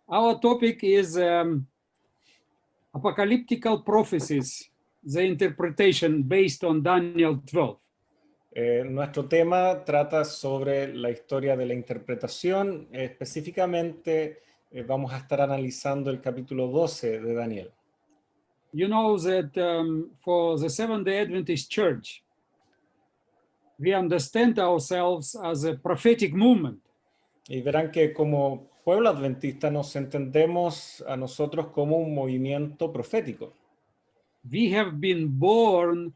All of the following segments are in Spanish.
Our topic is apocalyptical prophecies, the interpretation based on Daniel 12. Nuestro tema trata sobre la historia de la interpretación. Específicamente vamos a estar analizando el capítulo 12 de Daniel. You know that for the Seventh-day Adventist Church, we understand ourselves as a prophetic movement. Y verán que como pueblo adventista nos entendemos a nosotros como un movimiento profético. We have been born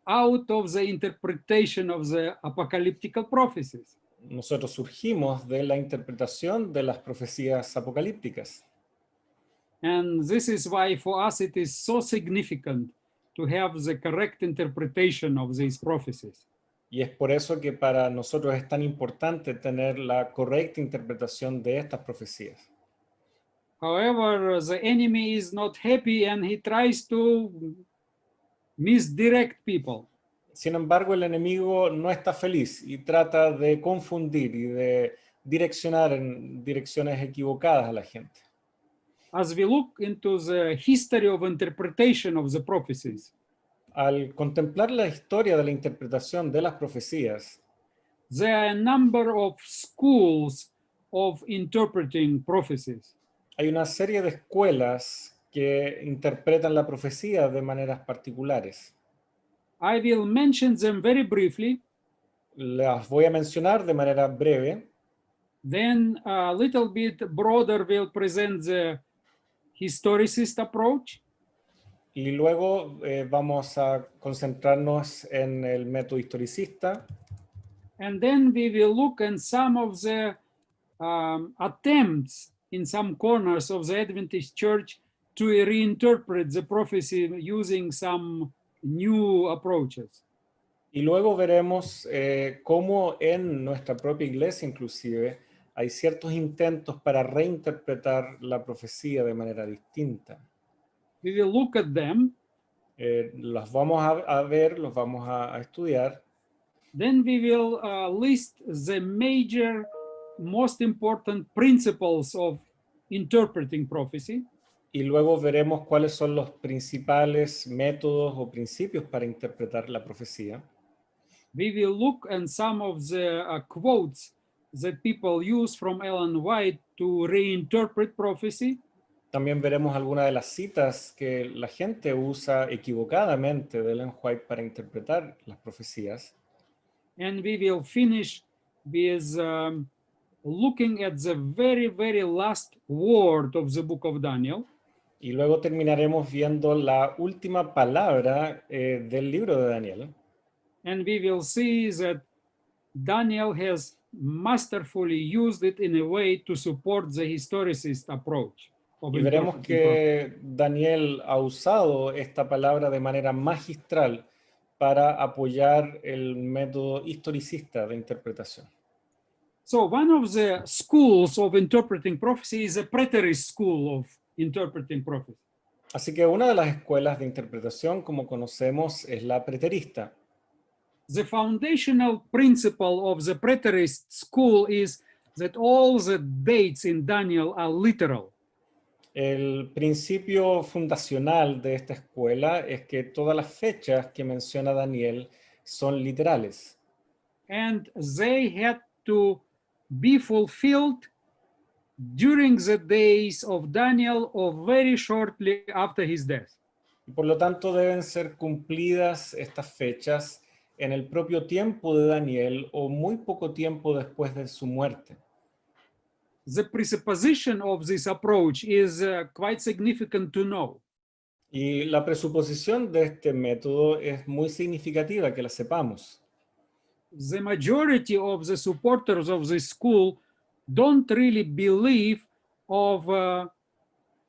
out of the interpretation of the apocalyptical prophecies. Nosotros surgimos de la interpretación de las profecías apocalípticas. And this is why for us it is so significant to have the correct interpretation of these prophecies. Y es por eso que para nosotros es tan importante tener la correcta interpretación de estas profecías. However, the enemy is not happy and he tries to misdirect people. Sin embargo, el enemigo no está feliz y trata de confundir y de direccionar en direcciones equivocadas a la gente. As we look into the history of interpretation of the prophecies, Al contemplar la historia de la interpretación de las profecías, there are a number of schools of interpreting prophecies. hay una serie de escuelas que interpretan la profecía de maneras particulares. I will mention them very briefly, Las voy a mencionar de manera breve. then a little bit broader will present the historicist approach, Y luego vamos a concentrarnos en el método historicista. and then we will look at some of the attempts in some corners of the Adventist Church to reinterpret the prophecy using some new approaches. Y luego veremos cómo en nuestra propia iglesia inclusive hay ciertos intentos para reinterpretar la profecía de manera distinta. We will look at them, Los vamos a ver, los vamos a estudiar. then we will list the major, most important principles of interpreting prophecy. Y luego veremos cuáles son los principales métodos o principios para interpretar la profecía. We will look at some of the quotes that people use from Ellen White to reinterpret prophecy. También veremos algunas de las citas que la gente usa equivocadamente de Ellen White para interpretar las profecías. And we will finish with looking at the very, very last word of the book of Daniel. Y luego terminaremos viendo la última palabra del libro de Daniel. And we will see that Daniel has masterfully used it in a way to support the historicist approach. Y veremos que Daniel ha usado esta palabra de manera magistral para apoyar el método historicista de interpretación. So one of the schools of interpreting prophecy is a preterist school of interpreting prophecy. Así que una de las escuelas de interpretación, como conocemos, es la preterista. The foundational principle of the preterist school is that all the dates in Daniel are literal. El principio fundacional de esta escuela es que todas las fechas que menciona Daniel son literales. And they had to be fulfilled during the days of Daniel or very shortly after his death. Y por lo tanto deben ser cumplidas estas fechas en el propio tiempo de Daniel o muy poco tiempo después de su muerte. The presupposition of this approach is quite significant to know. Y la presuposición de este método es muy significativa que la sepamos. The majority of the supporters of this school don't really believe of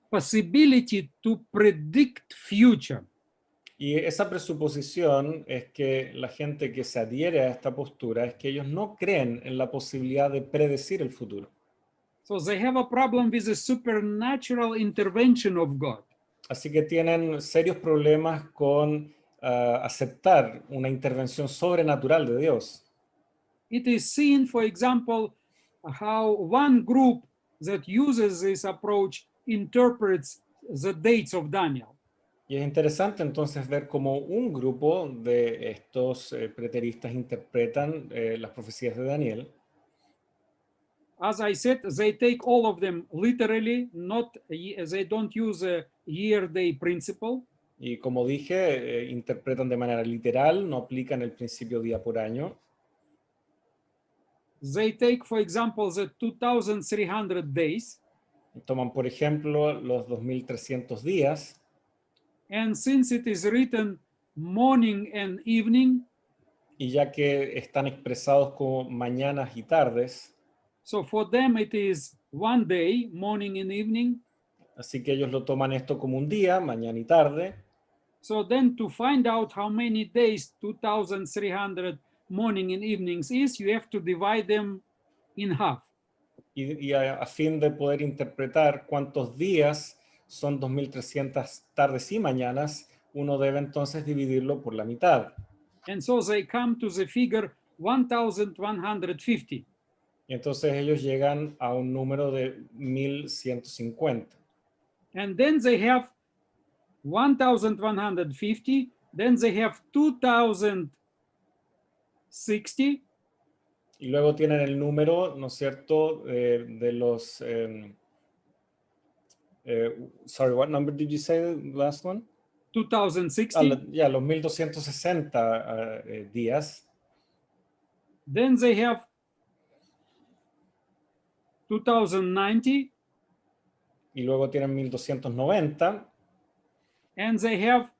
possibility to predict future. Y esa presuposición es que la gente que se adhiere a esta postura es que ellos no creen en la posibilidad de predecir el futuro. So they have a problem with the supernatural intervention of God. Así que tienen serios problemas con aceptar una intervención sobrenatural de Dios. It is seen, for example, how one group that uses this approach interprets the dates of Daniel. Y es interesante entonces ver cómo un grupo de estos preteristas interpretan las profecías de Daniel. As I said, they take all of them literally, they don't use a year-day principle. Y como dije, interpretan de manera literal, no aplican el principio día por año. They take, for example, the 2,300 days, Toman, por ejemplo, los 2300 días. and since it is written morning and evening, Y ya que están expresados como mañanas y tardes, so for them it is one day, morning and evening. así que ellos lo toman esto como un día, mañana y tarde. So then to find out how many days 2,300 morning and evenings is, you have to divide them in half. Y a fin de poder interpretar cuántos días son 2300 tardes y mañanas, uno debe entonces dividirlo por la mitad. And so they come to the figure 1,150. Y entonces ellos llegan a un número de 1150. And then they have 1,150, then they have 2,060, Y luego tienen el número, ¿no es cierto?, de los... sorry, what number did you say, the last one? 2,060. Ya, los 1260 días. Then they have 2,090, Y luego tienen 1290. and they have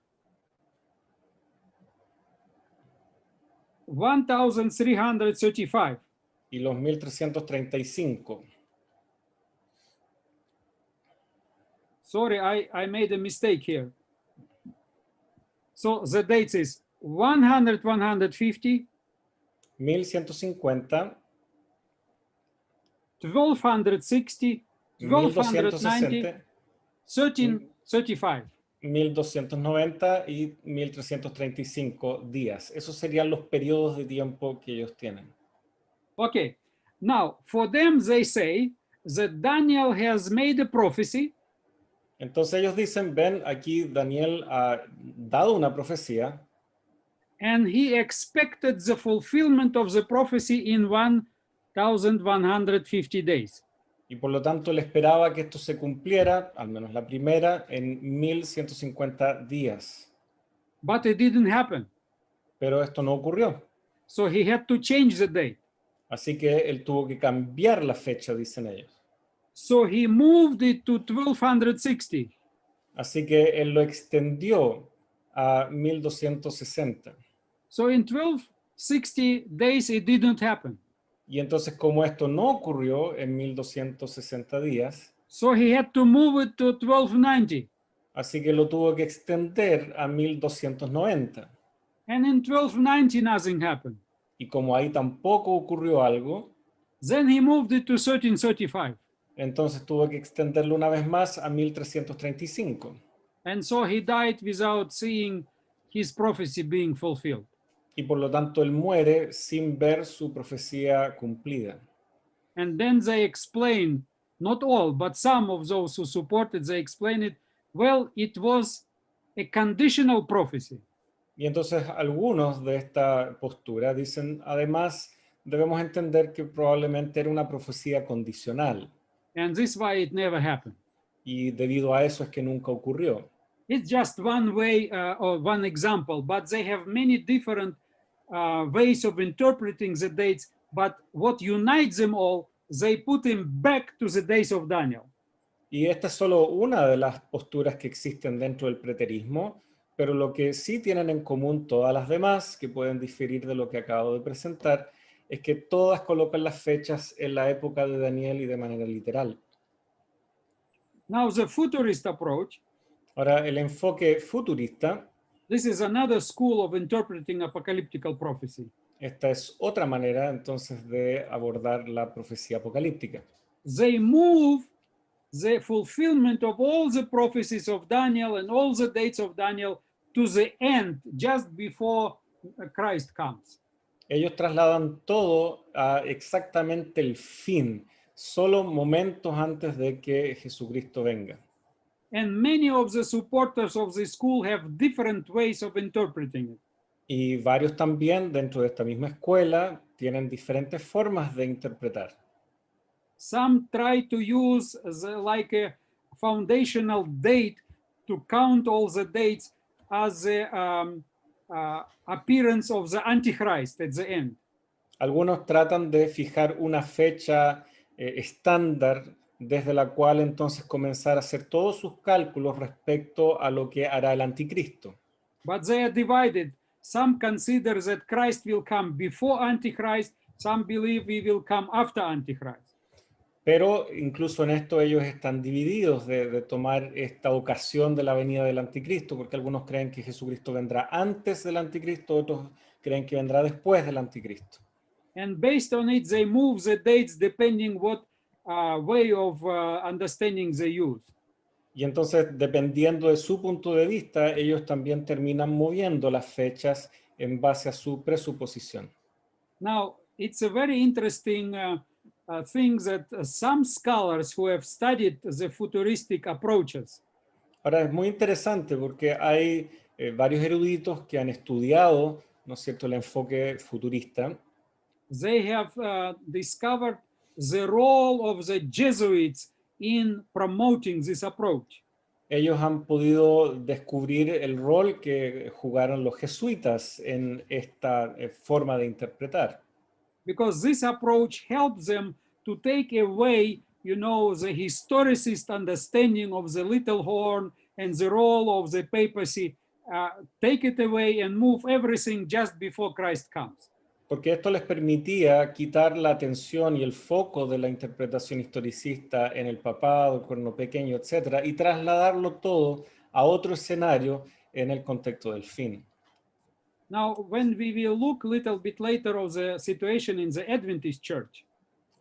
1,335. Y los 1335. Sorry, I made a mistake here. So the dates is 100, 150, 1150, 1,260, 1,290, 1260, 1,335. 1290 y 1335 días. Esos serían los periodos de tiempo que ellos tienen. Okay, now for them they say that Daniel has made a prophecy. Entonces ellos dicen, ven, aquí Daniel ha dado una profecía And he expected the fulfillment of the prophecy in 1,150 days. y por lo tanto él esperaba que esto se cumpliera, al menos la primera, en 1150 días. But it didn't happen. Pero esto no ocurrió. So he had to change the date. Así que él tuvo que cambiar la fecha, dicen ellos. So he moved it to 1,260. Así que él lo extendió a 1260. So in 1,260 days, it didn't happen. Y entonces, como esto no ocurrió en 1260 días, So he had to move it to 1,290. así que lo tuvo que extender a 1290. And in 1,290, nothing happened. Y como ahí tampoco ocurrió algo, Then he moved it to 1,335. entonces tuvo que extenderlo una vez más a 1335. And so he died without seeing his prophecy being fulfilled. Y por lo tanto él muere sin ver su profecía cumplida. And then they explain, not all, but some of those who supported, they explain it, well, it was a conditional prophecy. Y entonces algunos de esta postura dicen, además, debemos entender que probablemente era una profecía condicional. And this is why it never happened. Y debido a eso es que nunca ocurrió. It's just one way or one example, but they have many different ways of interpreting the dates. But what unites them all, they put him back to the days of Daniel. Y esta es solo una de las posturas que existen dentro del preterismo, pero lo que sí tienen en común todas las demás, que pueden diferir de lo que acabo de presentar, es que todas colocan las fechas en la época de Daniel y de manera literal. Now the futurist approach, Ahora, el enfoque futurista, this is another school of interpreting apocalyptical prophecy. esta es otra manera entonces de abordar la profecía apocalíptica. They move the fulfillment of all the prophecies of Daniel and all the dates of Daniel to the end, just before Christ comes. Ellos trasladan todo a exactamente el fin. solo momentos antes de que Jesucristo venga. And many of the supporters of the school have different ways of interpreting it. Y varios también dentro de esta misma escuela tienen diferentes formas de interpretar. Some try to use like a foundational date to count all the dates as the appearance of the Antichrist at the end. Algunos tratan de fijar una fecha estándar desde la cual entonces comenzar a hacer todos sus cálculos respecto a lo que hará el anticristo. But they are divided. Some consider that Christ will come before Antichrist. Some believe he will come after Antichrist. Pero incluso en esto ellos están divididos de tomar esta ocasión de la venida del anticristo, porque algunos creen que Jesucristo vendrá antes del anticristo, otros creen que vendrá después del anticristo. And based on it, they move the dates depending what way of understanding they use. Y entonces, dependiendo de su punto de vista, ellos también terminan moviendo las fechas en base a su presuposición. Now, it's a very interesting thing that some scholars who have studied the futuristic approaches, Ahora, es muy interesante porque hay varios eruditos que han estudiado, ¿no es cierto?, el enfoque futurista, they have discovered the role of the Jesuits in promoting this approach. ellos han podido descubrir el rol que jugaron los jesuitas en esta forma de interpretar. Because this approach helps them to take away, you know, the historicist understanding of the little horn and the role of the papacy, take it away and move everything just before Christ comes. Porque esto les permitía quitar la atención y el foco de la interpretación historicista en el papado, el cuerno pequeño, etcétera, y trasladarlo todo a otro escenario en el contexto del fin. Now, when we will look a little bit later of the situation in the Adventist Church,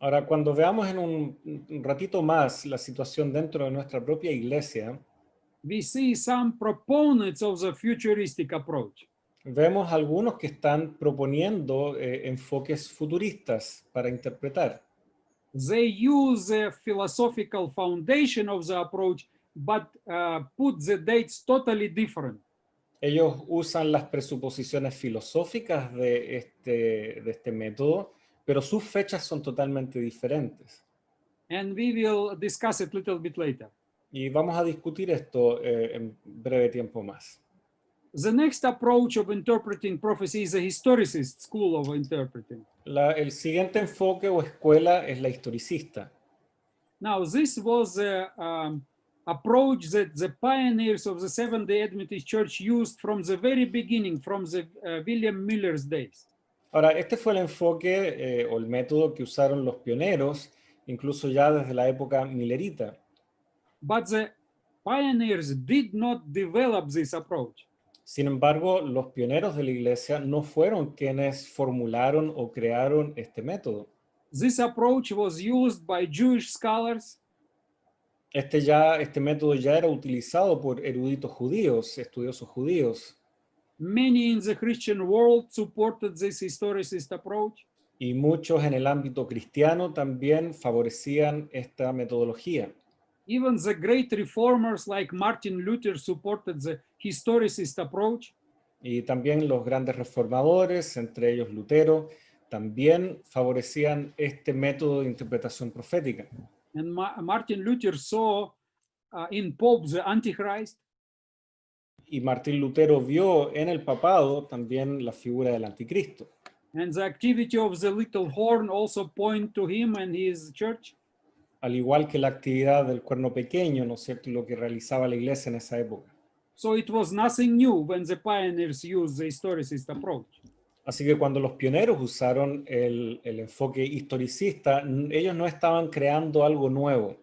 Ahora, cuando veamos en un ratito más la situación dentro de nuestra propia iglesia, we see some proponents of the futuristic approach. vemos algunos que están proponiendo enfoques futuristas para interpretar. They use the philosophical foundation of the approach, but put the dates totally different. Ellos usan las presuposiciones filosóficas de este método, pero sus fechas son totalmente diferentes. And we will discuss it a little bit later. Y vamos a discutir esto en breve tiempo más. The next approach of interpreting prophecy is the historicist school of interpreting. El siguiente enfoque o escuela es la historicista. Now, this was the approach that the pioneers of the Seventh-day Adventist Church used from the very beginning, from the William Miller's days. Ahora, este fue el enfoque o el método que usaron los pioneros, incluso ya desde la época millerita. But the pioneers did not develop this approach. Sin embargo, los pioneros de la iglesia no fueron quienes formularon o crearon este método. This approach was used by Jewish scholars, Este método ya era utilizado por eruditos judíos, estudiosos judíos, many in the Christian world supported this historicist approach, y muchos en el ámbito cristiano también favorecían esta metodología. even the great reformers like Martin Luther supported the historicist approach, Y también los grandes reformadores, entre ellos Lutero, también favorecían este método de interpretación profética. and Martin Luther saw in Pope the Antichrist, Y Martín Lutero vio en el papado también la figura del anticristo. and the activity of the little horn also point to him and his church. Al igual que la actividad del cuerno pequeño, ¿no es cierto?, y lo que realizaba la iglesia en esa época. So it was nothing new when the pioneers used the historicist approach. Así que cuando los pioneros usaron el enfoque historicista, ellos no estaban creando algo nuevo.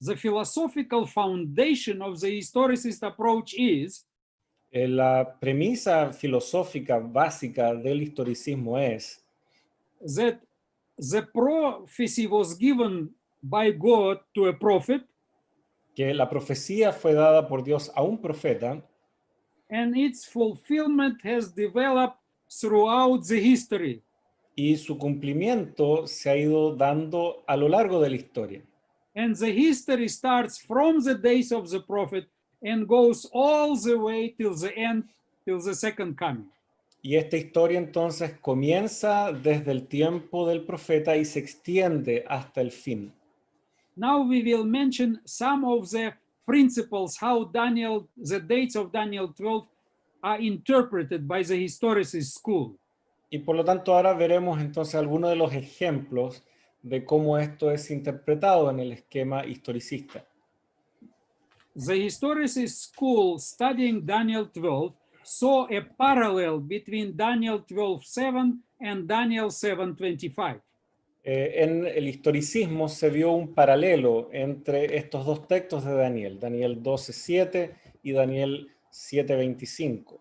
The philosophical foundation of the historicist approach is La premisa filosófica básica del historicismo es that the prophecy was given by God to a prophet, que la profecía fue dada por Dios a un profeta and its fulfillment has developed throughout the history. y su cumplimiento se ha ido dando a lo largo de la historia. And the history starts from the days of the prophet and goes all the way till the end, till the second coming. Y esta historia entonces comienza desde el tiempo del profeta y se extiende hasta el fin. Now we will mention some of the principles how the dates of Daniel 12 are interpreted by the historicist school. Y por lo tanto ahora veremos entonces algunos de los ejemplos de cómo esto es interpretado en el esquema historicista. The historicist school studying Daniel 12 saw a parallel between Daniel 12:7 and Daniel 7:25. En el historicismo se vio un paralelo entre estos dos textos de Daniel, Daniel 12:7 y Daniel 7:25,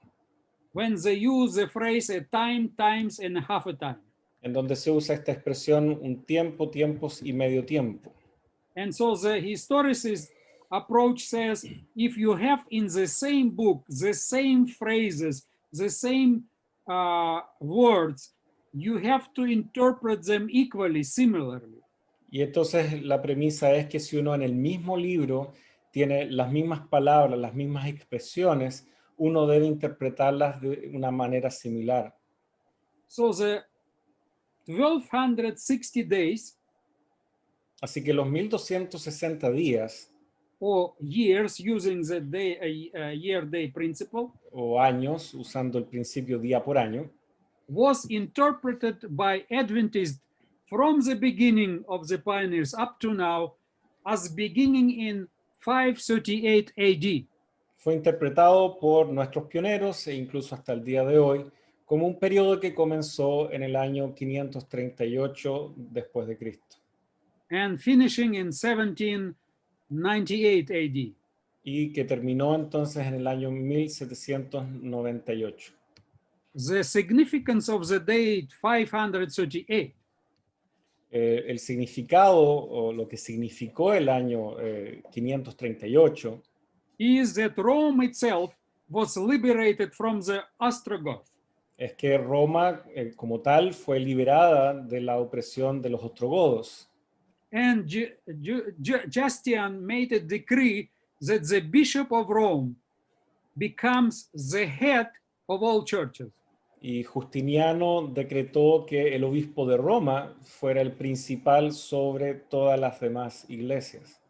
When they use the phrase a time, times, and half a time. en donde se usa esta expresión un tiempo, tiempos y medio tiempo. And so the historicist approach says, if you have in the same book, the same phrases, the same words, you have to interpret them equally, similarly. Y entonces la premisa es que si uno en el mismo libro tiene las mismas palabras, las mismas expresiones, uno debe interpretarlas de una manera similar. So the 1260 days Así que los 1260 días or years using the year-day principle o años, usando el principio día por año, was interpreted by Adventists from the beginning of the pioneers up to now as beginning in 538 AD. fue interpretado por nuestros pioneros e incluso hasta el día de hoy como un periodo que comenzó en el año 538 después de Cristo And finishing in 1798 AD. y que terminó entonces en el año 1798. The significance of the date 538 El significado o lo que significó el año 538 is that Rome itself was liberated from the Ostrogoths. es que Roma como tal fue liberada de la opresión de los ostrogodos. And Justinian made a decree that the Bishop of Rome becomes the head of all churches. Y Justiniano decretó que el obispo de Roma fuera el principal sobre todas las demás iglesias.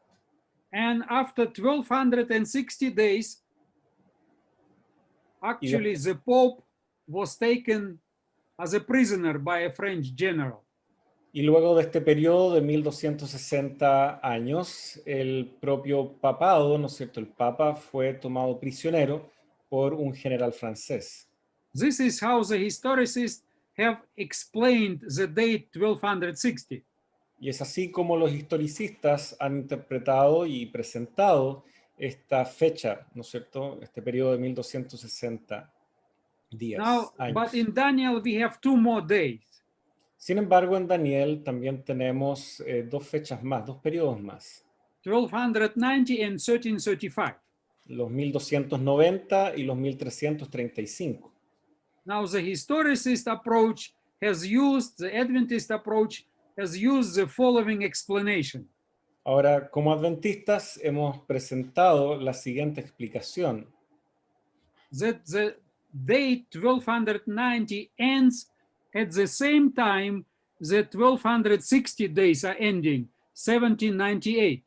And after 1260 days, actually the Pope was taken as a prisoner by a French general. Y luego de este periodo de 1260 años, el propio papado, ¿no es cierto? El papa fue tomado prisionero por un general francés. This is how the historicists have explained the date 1260. Y es así como los historicistas han interpretado y presentado esta fecha, ¿no es cierto? Este periodo de 1260 días, Now, años. but in Daniel we have 2 more days. Sin embargo, en Daniel también tenemos dos fechas más, dos periodos más. 1290 and 1335. Los 1290 y los 1335. Now the historicist approach has used, the Adventist approach has used the following explanation. Ahora, como adventistas hemos presentado la siguiente explicación. That the date 1290 ends at the same time that 1260 days are ending, 1798.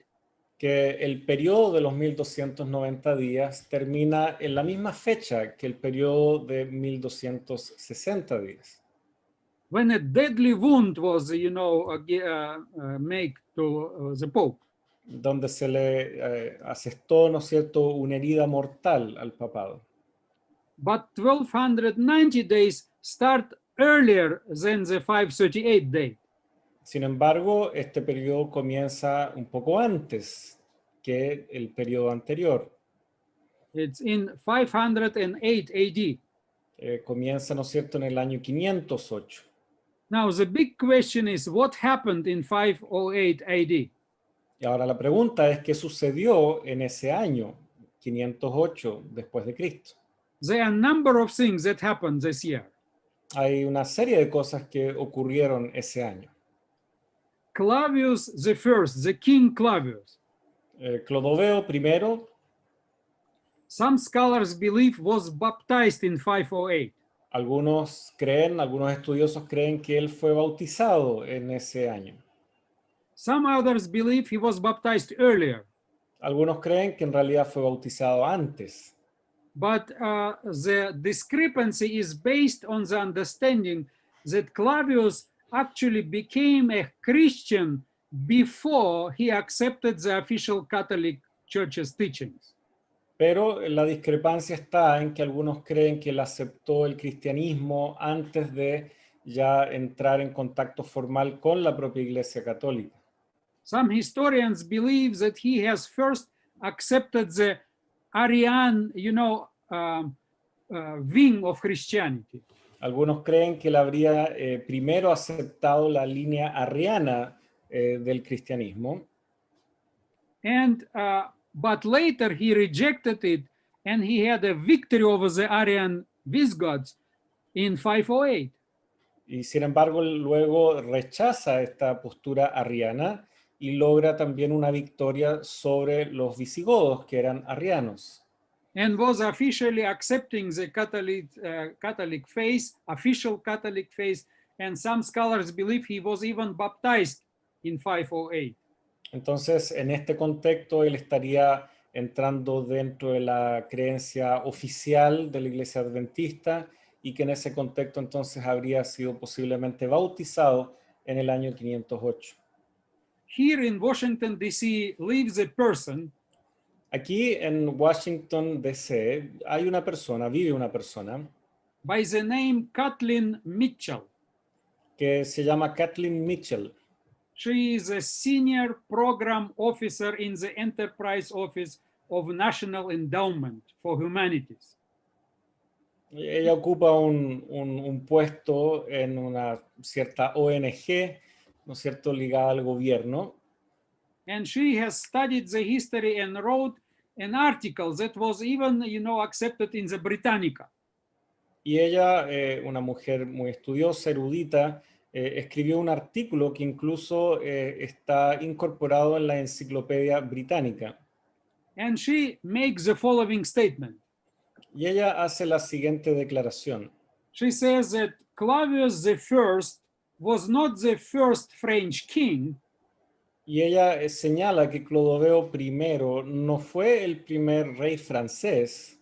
Que el periodo de los 1290 días termina en la misma fecha que el periodo de 1260 días. When a deadly wound was, made to the Pope. Donde se le asestó, ¿no es cierto?, una herida mortal al papado. But 1290 days start earlier than the 538 date. Sin embargo, este periodo comienza un poco antes que el periodo anterior. It's in 508 AD. Comienza, ¿no es cierto?, en el año 508. Now, the big question is what happened in 508 AD? Y ahora la pregunta es, ¿qué sucedió en ese año 508 después de Cristo? There are a number of things that happened this year. Hay una serie de cosas que ocurrieron ese año. Clavius the First, the King Clavius, Clodoveo I, some scholars believe was baptized in 508. algunos estudiosos creen que él fue bautizado en ese año. Some others believe he was baptized earlier. Algunos creen que en realidad fue bautizado antes. But the discrepancy is based on the understanding that Clavius actually became a Christian before he accepted the official Catholic Church's teachings. Pero la discrepancia está en que algunos creen que él aceptó el cristianismo antes de ya entrar en contacto formal con la propia Iglesia Católica. Some historians believe that he has first accepted the Arian, wing of Christianity. Algunos creen que él habría primero aceptado la línea arriana del cristianismo, But later he rejected it and he had a victory over the Arian Visigoths in 508. y sin embargo luego rechaza esta postura arriana y logra también una victoria sobre los visigodos, que eran arrianos. And was officially accepting the Catholic faith, official Catholic faith, and some scholars believe he was even baptized in 508. Entonces, en este contexto, él estaría entrando dentro de la creencia oficial de la Iglesia Adventista y que en ese contexto entonces habría sido posiblemente bautizado en el año 508. Here in Washington, D.C. lives a person. Aquí en Washington, D.C., vive una persona By the name Kathleen Mitchell. que se llama Kathleen Mitchell. She is a senior program officer in the Enterprise Office of National Endowment for Humanities. Ella ocupa un puesto en una cierta ONG, ¿no es cierto?, ligada al gobierno. And she has studied the history and wrote an article that was even, accepted in the Britannica. Y ella, una mujer muy estudiosa, erudita, escribió un artículo que incluso está incorporado en la Enciclopedia Británica. And she makes the following statement. Y ella hace la siguiente declaración. She says that Clavius I was not the first French king. Y ella señala que Clodoveo I no fue el primer rey francés,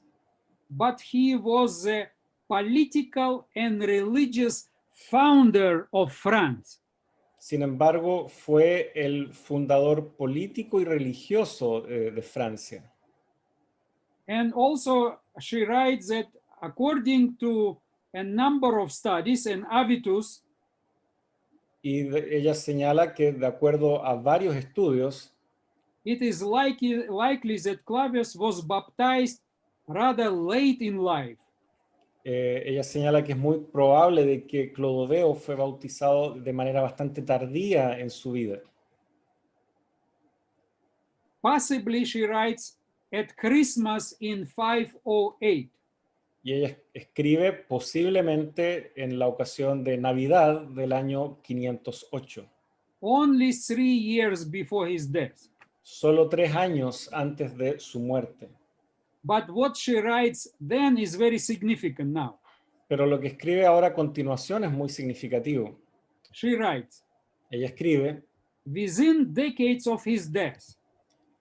But he was the political and religious founder of France. sin embargo, fue el fundador político y religioso de Francia. And also she writes that according to a number of studies and Avitus, Ella señala que de acuerdo a varios estudios, it is likely that Clavius was baptized rather late in life. Ella señala que es muy probable de que Clodoveo fue bautizado de manera bastante tardía en su vida. Possibly, she writes, at Christmas in 508. Y ella escribe posiblemente en la ocasión de Navidad del año 508. Only 3 years before his death. Solo 3 años antes de su muerte. But what she writes then is very significant now. Pero lo que escribe ahora a continuación es muy significativo. She writes, Ella escribe, within decades of his death,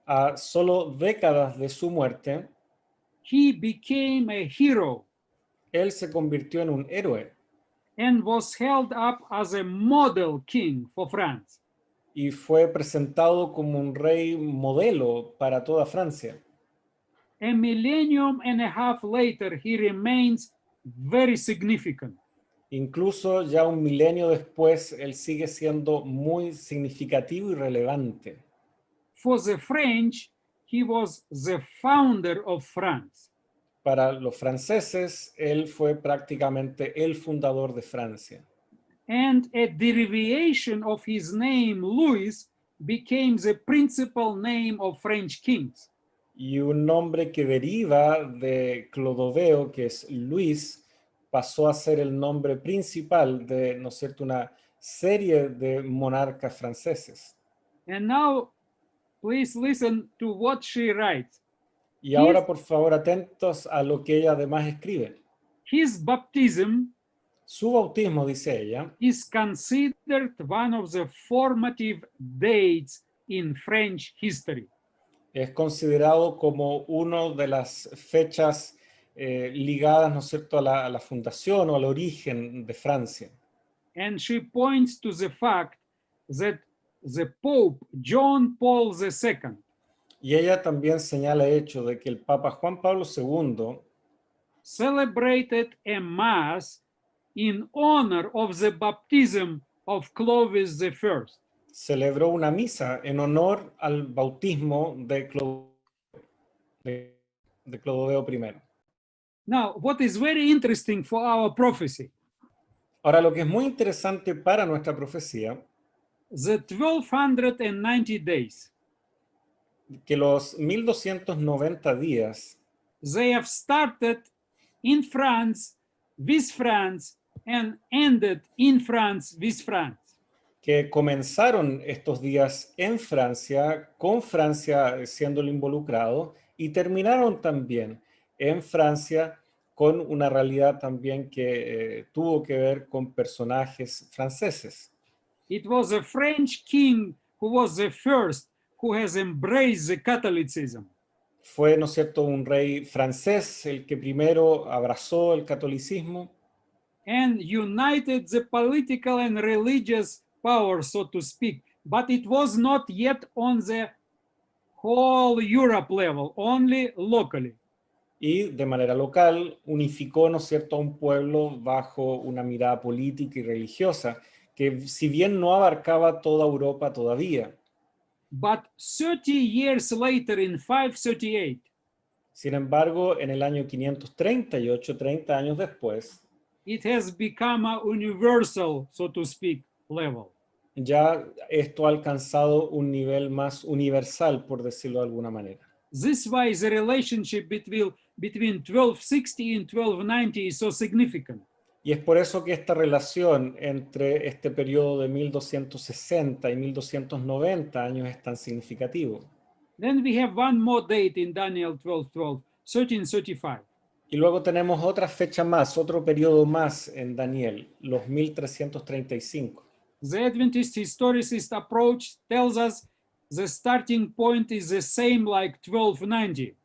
a solo décadas de su muerte, he became a hero él se convirtió en un héroe and was held up as a model king for France. y fue presentado como un rey modelo para toda Francia. A millennium and a half later, he remains very significant. Incluso ya un milenio después, él sigue siendo muy significativo y relevante. For the French, he was the founder of France. Para los franceses, él fue prácticamente el fundador de Francia. And a derivation of his name, Louis, became the principal name of French kings. Y un nombre que deriva de Clodoveo, que es Luis, pasó a ser el nombre principal de, ¿no es cierto?, una serie de monarcas franceses. And now, please listen to what she writes. Y ahora, por favor, atentos a lo que ella además escribe. His baptism Su bautismo, dice ella, is considered one of the formative dates in French history. es considerado como una de las fechas ligadas, ¿no es cierto?, a la fundación o al origen de Francia. And she points to the fact that the Pope John Paul II Y ella también señala el hecho de que el Papa Juan Pablo II celebrated a mass in honor of the baptism of Clovis I. celebró una misa en honor al bautismo de Clodoveo I. Now, what is very interesting for our prophecy, Ahora, lo que es muy interesante para nuestra profecía, the 1290 days, que los 1290 días they have started in France with France and ended in France with France. que comenzaron estos días en Francia, con Francia siendo el involucrado, y terminaron también en Francia con una realidad también que tuvo que ver con personajes franceses. It was a French king who was the first who has embraced the Catholicism. Fue, ¿no es cierto?, un rey francés el que primero abrazó el catolicismo And united the political and religious power, so to speak. But it was not yet on the whole Europe level, only locally. y de manera local unificó, ¿no es cierto?, a un pueblo bajo una mirada política y religiosa, que si bien no abarcaba toda Europa todavía, But 30 years later, in 538, sin embargo, en el año 538, 30 años después, it has become a universal, so to speak, level. ya esto ha alcanzado un nivel más universal, por decirlo de alguna manera. This is why the relationship between 1260 and 1290 is so significant. Y es por eso que esta relación entre este periodo de 1260 y 1290 años es tan significativo. Then we have one more date in Daniel 12:12, 1335. Y luego tenemos otra fecha más, otro periodo más en Daniel, los 1335. The Adventist historicist approach tells us the starting point is the same like 1290.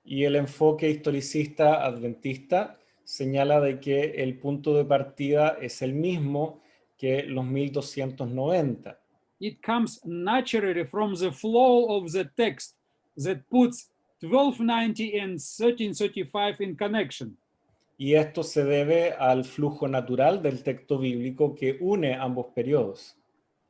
Y el enfoque historicista adventista señala de que el punto de partida es el mismo que los 1290. It comes naturally from the flow of the text that puts 1290 and 1335 in connection. Y esto se debe al flujo natural del texto bíblico que une ambos periodos.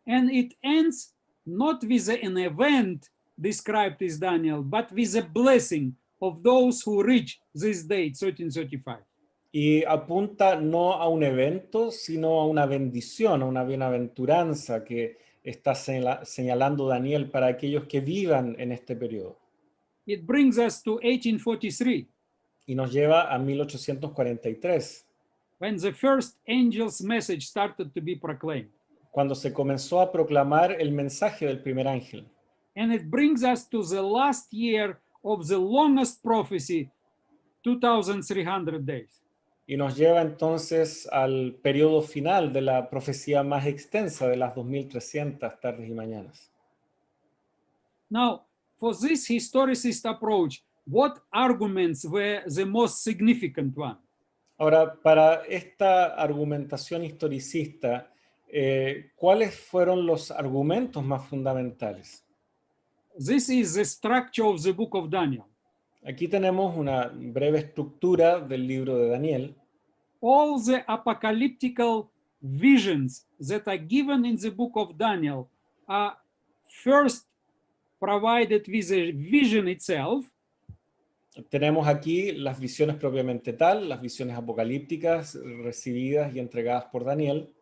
And it ends not with an event described as Daniel, but with a blessing of those who reach this date, 1335. Y apunta no a un evento, sino a una bendición, a una bienaventuranza que está señalando Daniel para aquellos que vivan en este periodo. It brings us to 1843, Y nos lleva a 1843, when the first angel's message started to be proclaimed. cuando se comenzó a proclamar el mensaje del primer ángel. And it brings us to the last year of the longest prophecy, 2,300 days. Y nos lleva entonces al periodo final de la profecía más extensa de las 2300 tardes y mañanas. Now, for this historicist approach, what arguments were the most significant one? Ahora, para esta argumentación historicista, ¿cuáles fueron los argumentos más fundamentales? This is the structure of the book of Daniel. Aquí tenemos una breve estructura del libro de Daniel. All the apocalyptical visions that are given in the book of Daniel are first provided with a vision itself, Tenemos aquí las visiones propiamente tal, las visiones apocalípticas recibidas y entregadas por Daniel.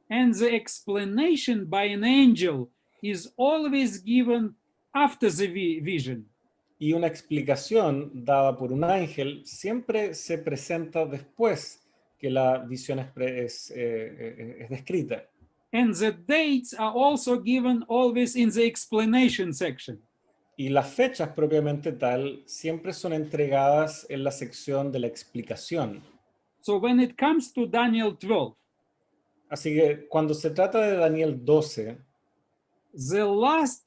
and the explanation by an angel is always given after the vision. Y una explicación dada por un ángel siempre se presenta después que la visión es descrita. And the dates are also given always in the explanation section. Y las fechas propiamente tal siempre son entregadas en la sección de la explicación. So when it comes to Daniel 12, Así que cuando se trata de Daniel 12, the last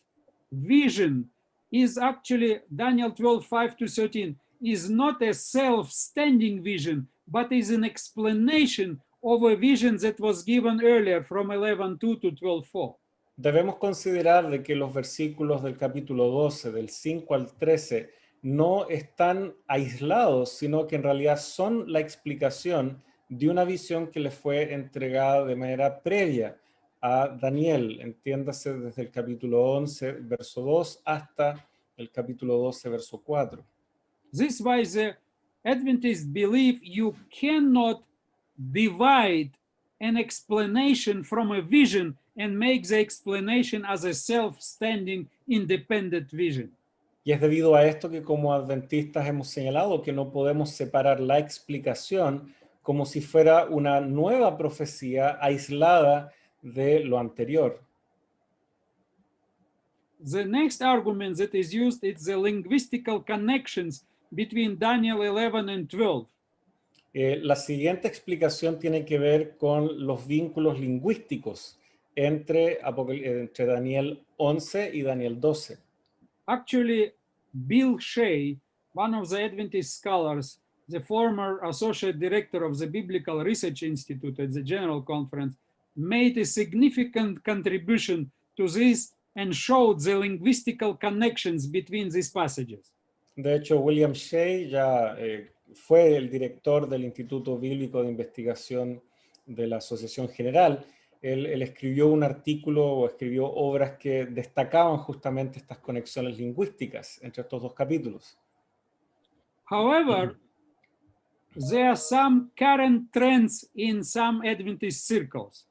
vision is actually Daniel 12, 5 to 13, is not a self-standing vision, but is an explanation of a vision that was given earlier from 11.2 to 12.4. debemos considerar de que los versículos del capítulo 12, del 5 al 13, no están aislados, sino que en realidad son la explicación de una visión que le fue entregada de manera previa a Daniel, entiéndase desde el capítulo 11, verso 2, hasta el capítulo 12, verso 4. This why the Adventists believe you cannot divide an explanation from a vision and make the explanation as a self-standing independent vision. Y es debido a esto que como adventistas hemos señalado que no podemos separar la explicación como si fuera una nueva profecía aislada de lo anterior. The next argument that is used is the linguistical connections between Daniel 11 and 12. La siguiente explicación tiene que ver con los vínculos lingüísticos entre Daniel 11 y Daniel 12. Actually, Bill Shea, one of the Adventist scholars, the former associate director of the Biblical Research Institute at the General Conference, made a significant contribution to this and showed the linguistical connections between these passages. De hecho, William Shea ya fue el director del Instituto Bíblico de Investigación de la Asociación General. Él escribió un artículo o escribió obras que destacaban justamente estas conexiones lingüísticas entre estos dos capítulos. However, there are some current trends in some Adventist circles.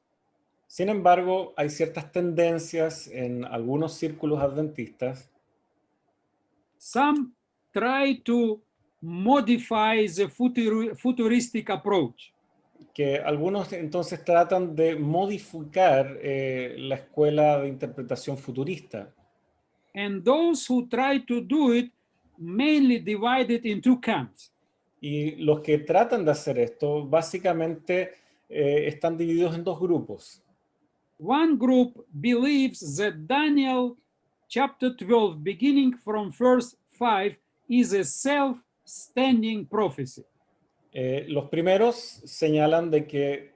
Sin embargo, hay ciertas tendencias en algunos círculos adventistas. Some try to modify the futuristic approach. Que algunos entonces tratan de modificar la escuela de interpretación futurista. And those who try to do it mainly divide it in two camps. Y los que tratan de hacer esto básicamente están divididos en dos grupos. One group believes that Daniel chapter 12, beginning from verse 5, is a self-standing prophecy. Los primeros señalan de que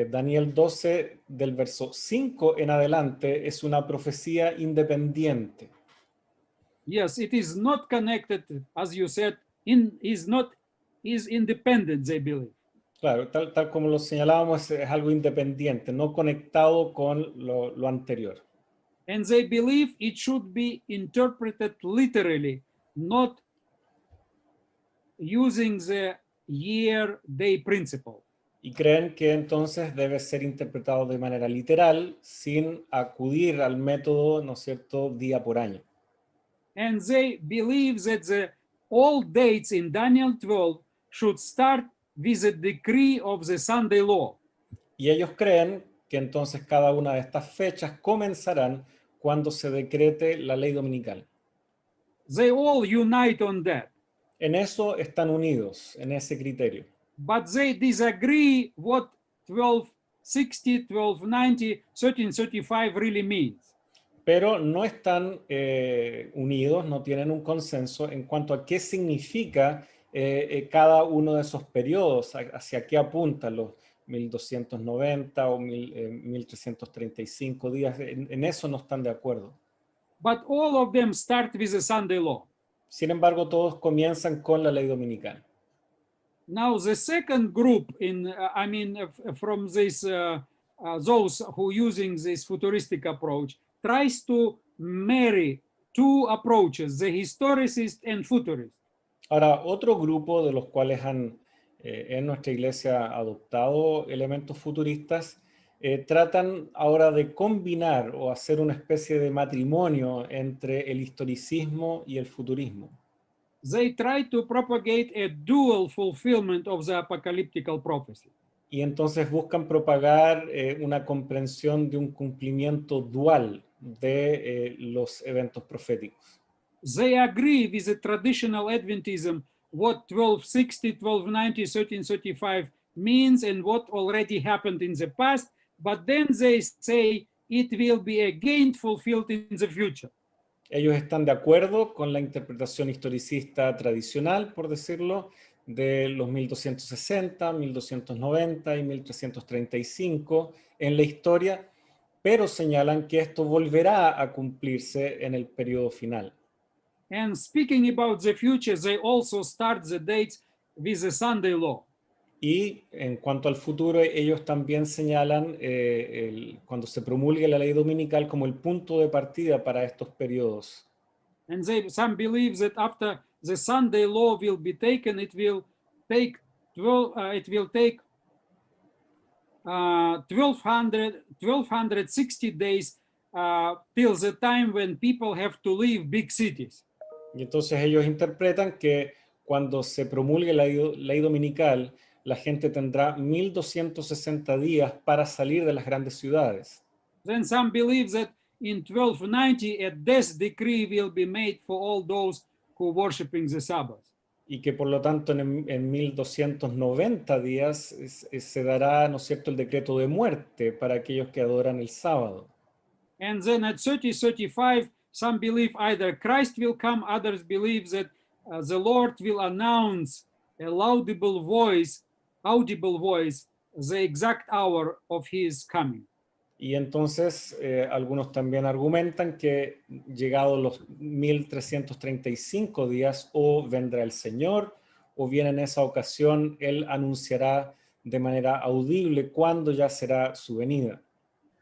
Daniel 12 del verso 5 en adelante es una profecía independiente. Yes, it is not connected, as you said, is independent, they believe. Claro, tal como lo señalábamos, es algo independiente, no conectado con lo anterior. And they believe it should be interpreted literally, not using the year-day principle. Y creen que entonces debe ser interpretado de manera literal, sin acudir al método, ¿no es cierto?, día por año. And they believe that all dates in Daniel 12 should start with a decree of the Sunday law. Y ellos creen que entonces cada una de estas fechas comenzarán cuando se decrete la ley dominical. They all unite on that. En eso están unidos, en ese criterio. But they disagree what 1260, 1290, 1335 really means. Pero no están unidos, no tienen un consenso en cuanto a qué significa cada uno de esos periodos, hacia qué apuntan los 1290 o 1335 días. En eso no están de acuerdo. But all of them start with the Sunday law. Sin embargo, todos comienzan con la ley dominical. Now, the second group, from this, those who using this futuristic approach, tries to marry two approaches, the historicist and futurist. Ahora, otro grupo de los cuales han en nuestra iglesia adoptado elementos futuristas, tratan ahora de combinar o hacer una especie de matrimonio entre el historicismo y el futurismo. They try to propagate a dual fulfillment of the apocalyptic prophecy. Y entonces buscan propagar una comprensión de un cumplimiento dual de los eventos proféticos. They agree with the traditional Adventism what 1260, 1290, 1335 means and what already happened in the past, but then they say it will be again fulfilled in the future. Ellos están de acuerdo con la interpretación historicista tradicional, por decirlo, de los 1260, 1290 y 1335 en la historia, pero señalan que esto volverá a cumplirse en el periodo final. And speaking about the future, they also start the dates with the Sunday law. Y en cuanto al futuro, ellos también señalan cuando se promulgue la ley dominical como el punto de partida para estos periodos. And some believe that after the Sunday law will be taken, it will take 1260 days till the time when people have to leave big cities. Y entonces ellos interpretan que cuando se promulgue la ley dominical, la gente tendrá 1260 días para salir de las grandes ciudades. Then some believe that in 1290 a death decree will be made for all those who worshiping the Sabbath. Y que por lo tanto en 1290 días se dará, ¿no es cierto?, el decreto de muerte para aquellos que adoran el sábado. And then at 3035, some believe either Christ will come, others believe that the Lord will announce a audible voice, the exact hour of his coming. Y entonces algunos también argumentan que llegados los 1335 días o vendrá el Señor o bien en esa ocasión Él anunciará de manera audible cuándo ya será su venida.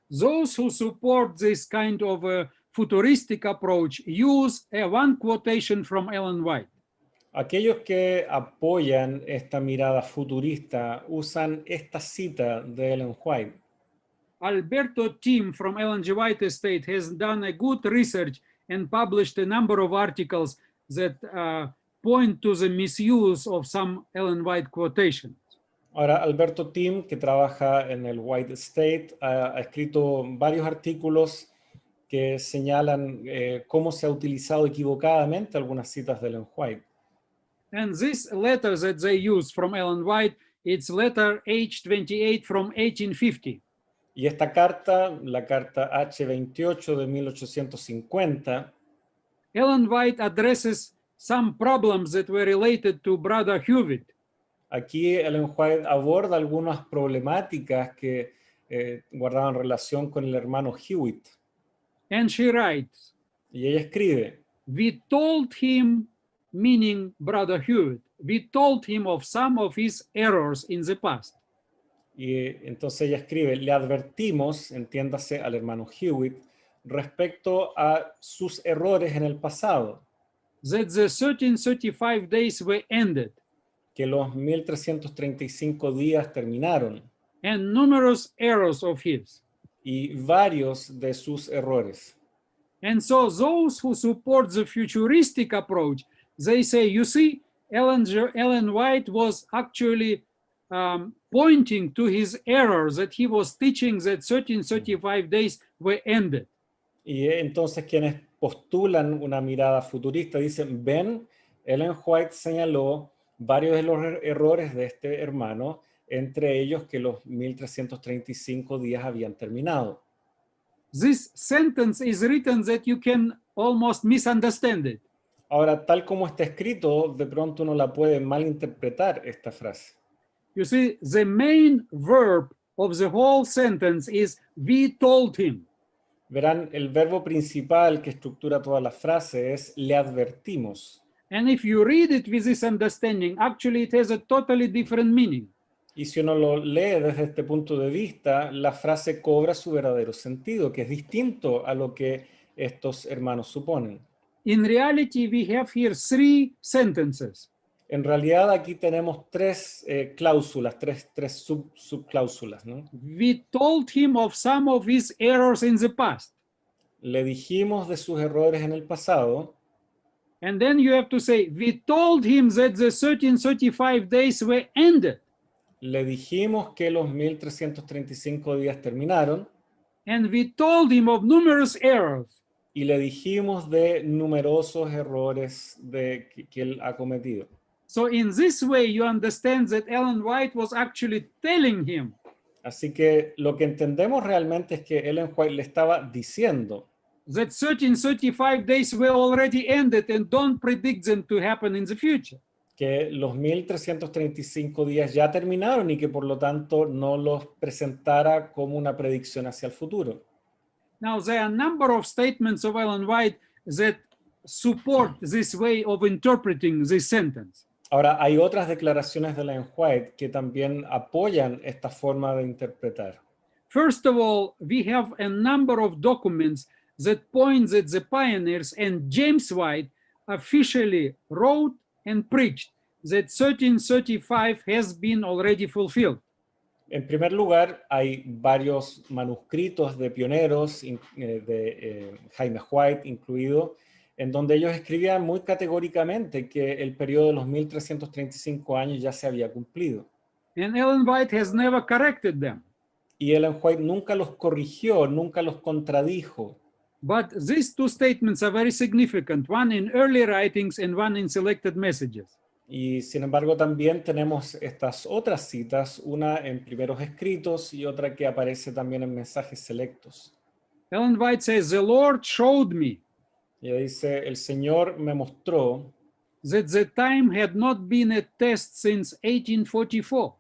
Those who support this kind of a futuristic approach use one quotation from Ellen White. Aquellos que apoyan esta mirada futurista usan esta cita de Ellen White. Alberto Tim from Ellen G. White Estate has done a good research and published a number of articles that point to the misuse of some Ellen White quotations. Ahora, Alberto Tim, que trabaja en el White Estate, ha escrito varios artículos que señalan cómo se ha utilizado equivocadamente algunas citas de Ellen White. And this letter that they use from Ellen White, it's letter H28 from 1850. Y esta carta, la carta H28 de 1850, Ellen White addresses some problems that were related to Brother Hewitt. aquí Ellen White aborda algunas problemáticas que guardaban relación con el hermano Hewitt. And she writes, Y ella escribe, we told him, meaning Brother Hewitt, we told him of some of his errors in the past. y entonces ella escribe, le advertimos, entiéndase al hermano Hewitt, respecto a sus errores en el pasado, That the 1335 days were ended, que los 1335 días terminaron and numerous errors of his. y varios de sus errores. And so those who support the futuristic approach, they say, you see, Ellen White was actually pointing to his errors, that he was teaching that 1335 days were ended. Y entonces quienes postulan una mirada futurista dicen, ven, Ellen White señaló varios de los errores de este hermano, entre ellos que los 1335 días habían terminado. This sentence is written that you can almost misunderstand it. Ahora, tal como está escrito, de pronto uno la puede malinterpretar esta frase. You see, the main verb of the whole sentence is we told him. Verán, el verbo principal que estructura toda la frase es le advertimos. And if you read it with this understanding, actually it has a totally different meaning. Y si uno lo lee desde este punto de vista, la frase cobra su verdadero sentido, que es distinto a lo que estos hermanos suponen. In reality, we have here three sentences. En realidad aquí tenemos tres cláusulas, tres subcláusulas, ¿no? We told him of some of his errors in the past. Le dijimos de sus errores en el pasado. And then you have to say, we told him that the 1335 days were ended. Le dijimos que los 1335 días terminaron and we told him of numerous errors. y le dijimos de numerosos errores que él ha cometido. So in this way, you understand that Ellen White was actually telling him Así que lo que entendemos realmente es que Ellen White le estaba diciendo that 1335 days were already ended and don't predict them to happen in the future. que los 1335 días ya terminaron y que por lo tanto no los presentara como una predicción hacia el futuro. Now, there are a number of statements of Ellen White that support this way of interpreting this sentence. Ahora, hay otras declaraciones de Ellen White que también apoyan esta forma de interpretar. First of all, we have a number of documents that point that the pioneers and James White officially wrote and preached that 1335 has been already fulfilled. En primer lugar, hay varios manuscritos de pioneros, Jaime White incluido, en donde ellos escribían muy categóricamente que el periodo de los 1335 años ya se había cumplido. And Ellen White has never corrected them. Y Ellen White nunca los corrigió, nunca los contradijo. But these two statements are very significant, one in early writings and one in selected messages. Y sin embargo también tenemos estas otras citas, una en primeros escritos y otra que aparece también en mensajes selectos. Ellen White says, "The Lord showed me Y ella dice, el Señor me mostró that the time had not been a test since 1844.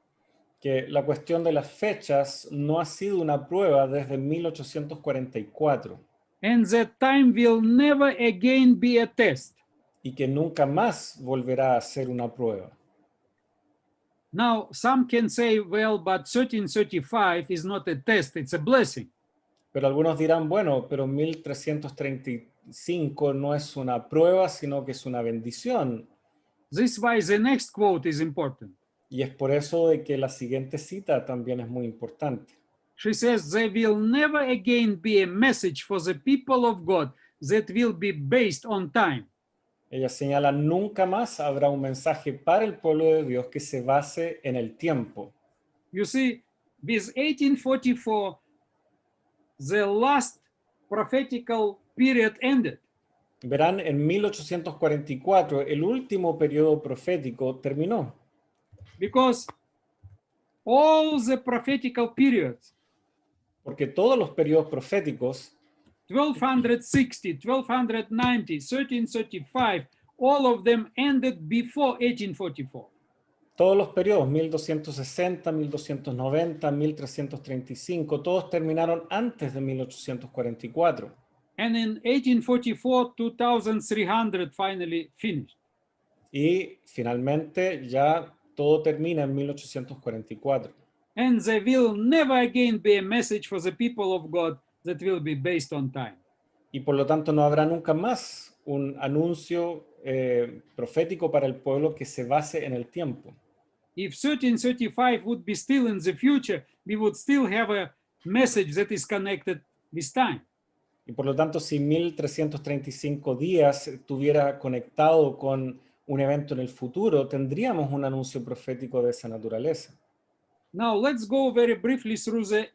que la cuestión de las fechas no ha sido una prueba desde 1844 And that time will never again be a test." y que nunca más volverá a ser una prueba. Now, some can say, well, but 1335 is not a test, it's a blessing. Pero algunos dirán, bueno, pero 1335 no es una prueba, sino que es una bendición. This is why the next quote is important. Y es por eso de que la siguiente cita también es muy importante. She says, "There will never again be a message for the people of God that will be based on time." Ella señala, nunca más habrá un mensaje para el pueblo de Dios que se base en el tiempo. You see, with 1844, the last prophetical period ended. Verán, en 1844, el último periodo profético terminó. Because all the prophetical periods, Porque todos los periodos proféticos, 1260, 1290, 1335, all of them ended before 1844. todos los periodos, 1260, 1290, 1335, todos terminaron antes de 1844. And in 1844, 2300 finally finished. Y finalmente ya todo termina en 1844. And there will never again be a message for the people of God that will be based on time. Y por lo tanto no habrá nunca más un anuncio profético para el pueblo que se base en el tiempo. If 1335 would be still in the future, we would still have a message that is connected with time. Y por lo tanto, si 1335 días estuviera conectado con un evento en el futuro, tendríamos un anuncio profético de esa naturaleza. Now, let's go very briefly through the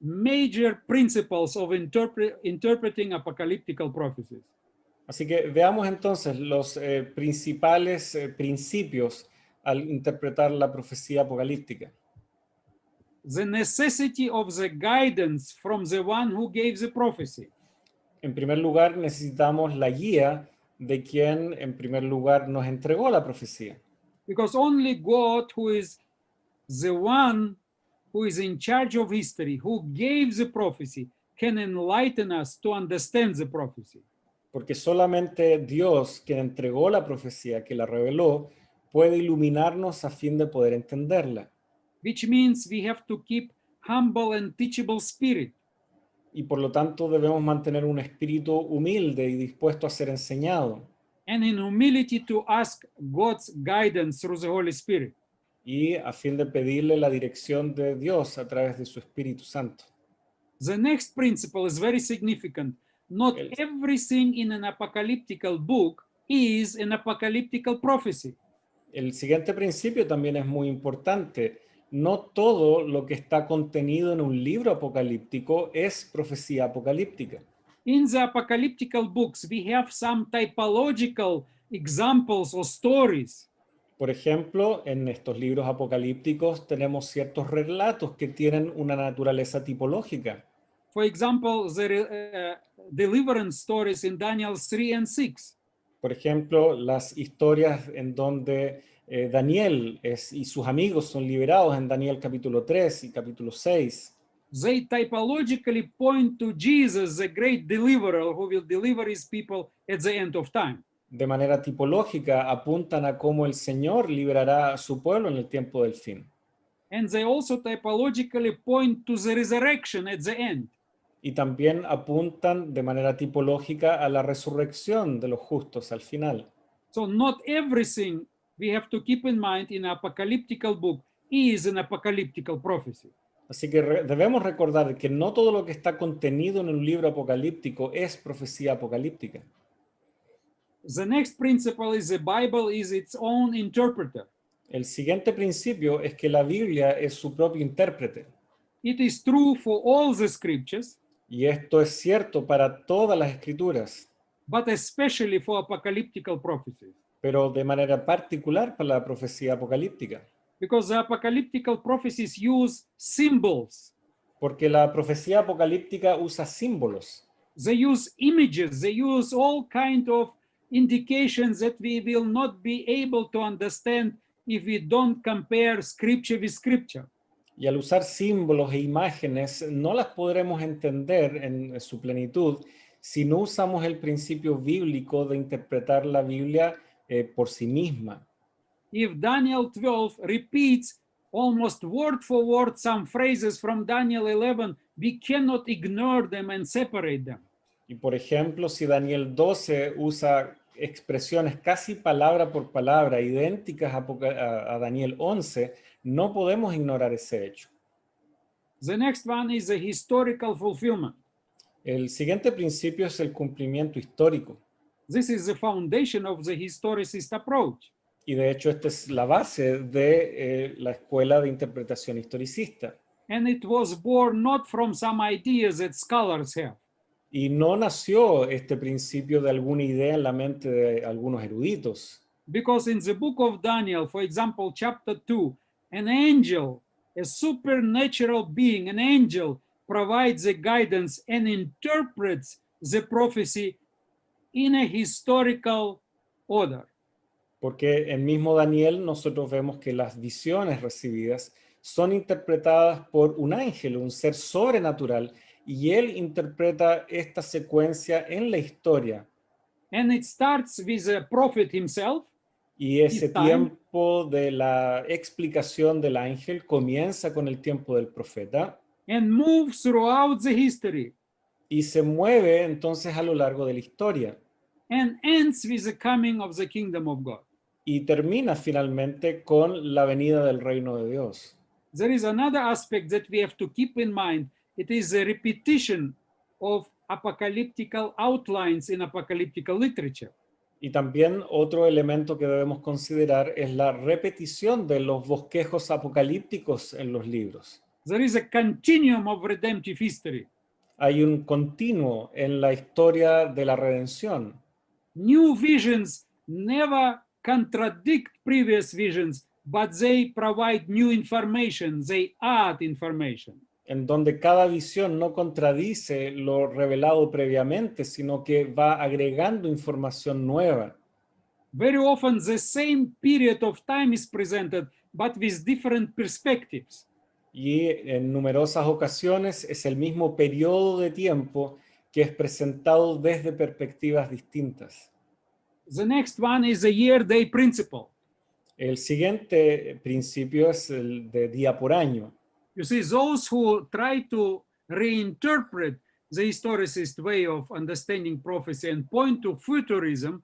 major principles of interpreting apocalyptical prophecies. Así que veamos entonces los principales principios al interpretar la profecía apocalíptica. The necessity of the guidance from the one who gave the prophecy. En primer lugar, necesitamos la guía de quien, en primer lugar, nos entregó la profecía. Because only God, who is the one who is in charge of history, who gave the prophecy, can enlighten us to understand the prophecy. Porque solamente Dios, quien entregó la profecía, que la reveló, puede iluminarnos a fin de poder entenderla. Which means we have to keep humble and teachable spirit. Y por lo tanto debemos mantener un espíritu humilde y dispuesto a ser enseñado. And in humility to ask God's guidance through the Holy Spirit. Y a fin de pedirle la dirección de Dios a través de su Espíritu Santo. The next principle is very significant. Not everything in an apocalyptical book is an apocalyptical prophecy. El siguiente principio también es muy importante. no todo lo que está contenido en un libro apocalíptico es profecía apocalíptica. In the apocalyptical books, we have some typological examples or stories. Por ejemplo, en estos libros apocalípticos tenemos ciertos relatos que tienen una naturaleza tipológica. For example, the deliverance stories in Daniel 3 and 6. Por ejemplo, las historias en donde Daniel y sus amigos son liberados en Daniel capítulo 3 y capítulo 6. They typologically point to Jesus, the great deliverer who will deliver his people at the end of time. De manera tipológica apuntan a cómo el Señor liberará a su pueblo en el tiempo del fin. And they also typologically point to the resurrection at the end. Y también apuntan de manera tipológica a la resurrección de los justos al final. So not everything we have to keep in mind in apocalyptical book is an apocalyptical prophecy. Así que debemos recordar que no todo lo que está contenido en un libro apocalíptico es profecía apocalíptica. The next principle is the Bible is its own interpreter. El siguiente principio es que la Biblia es su propio intérprete. It is true for all the scriptures, Y esto es cierto para todas las escrituras, but especially for apocalyptical prophecies. pero de manera particular para la profecía apocalíptica. Because the apocalyptical prophecies use symbols. Porque la profecía apocalíptica usa símbolos. They use images. They use all kind of indications that we will not be able to understand if we don't compare scripture with scripture. Y al usar símbolos e imágenes, no las podremos entender en su plenitud si no usamos el principio bíblico de interpretar la Biblia por sí misma. If Daniel 12 repeats almost word for word some phrases from Daniel 11, we cannot ignore them and separate them. Y por ejemplo, si Daniel 12 usa expresiones casi palabra por palabra idénticas a Daniel 11, no podemos ignorar ese hecho. The next one is the historical fulfillment. El siguiente principio es el cumplimiento histórico. This is the foundation of the historicist approach. Y de hecho, esta es la base de la escuela de interpretación historicista. And it was born not from some ideas that scholars have. Y no nació este principio de alguna idea en la mente de algunos eruditos. Because in the book of Daniel, for example, chapter 2, an angel, a supernatural being, an angel, provides the guidance and interprets the prophecy in a historical order. Porque en mismo Daniel nosotros vemos que las visiones recibidas son interpretadas por un ángel, un ser sobrenatural, y él interpreta esta secuencia en la historia. And it starts with the prophet himself. Y ese tiempo de la explicación del ángel comienza con el tiempo del profeta. And moves throughout the history. Y se mueve entonces a lo largo de la historia. And ends with the coming of the kingdom of God. Y termina finalmente con la venida del reino de Dios. There is another aspect that we have to keep in mind. It is the repetition of apocalyptical outlines in apocalyptical literature. Y también otro elemento que debemos considerar es la repetición de los bosquejos apocalípticos en los libros. There is a continuum of redemptive history. Hay un continuo en la historia de la redención. New visions never contradict previous visions, but they provide new information, they add information. En donde cada visión no contradice lo revelado previamente, sino que va agregando información nueva. Very often the same period of time is presented, but with different perspectives. Y en numerosas ocasiones es el mismo periodo de tiempo que es presentado desde perspectivas distintas. The next one is the year-day principle. El siguiente principio es el de día por año. You see, those who try to reinterpret the historicist way of understanding prophecy and point to futurism,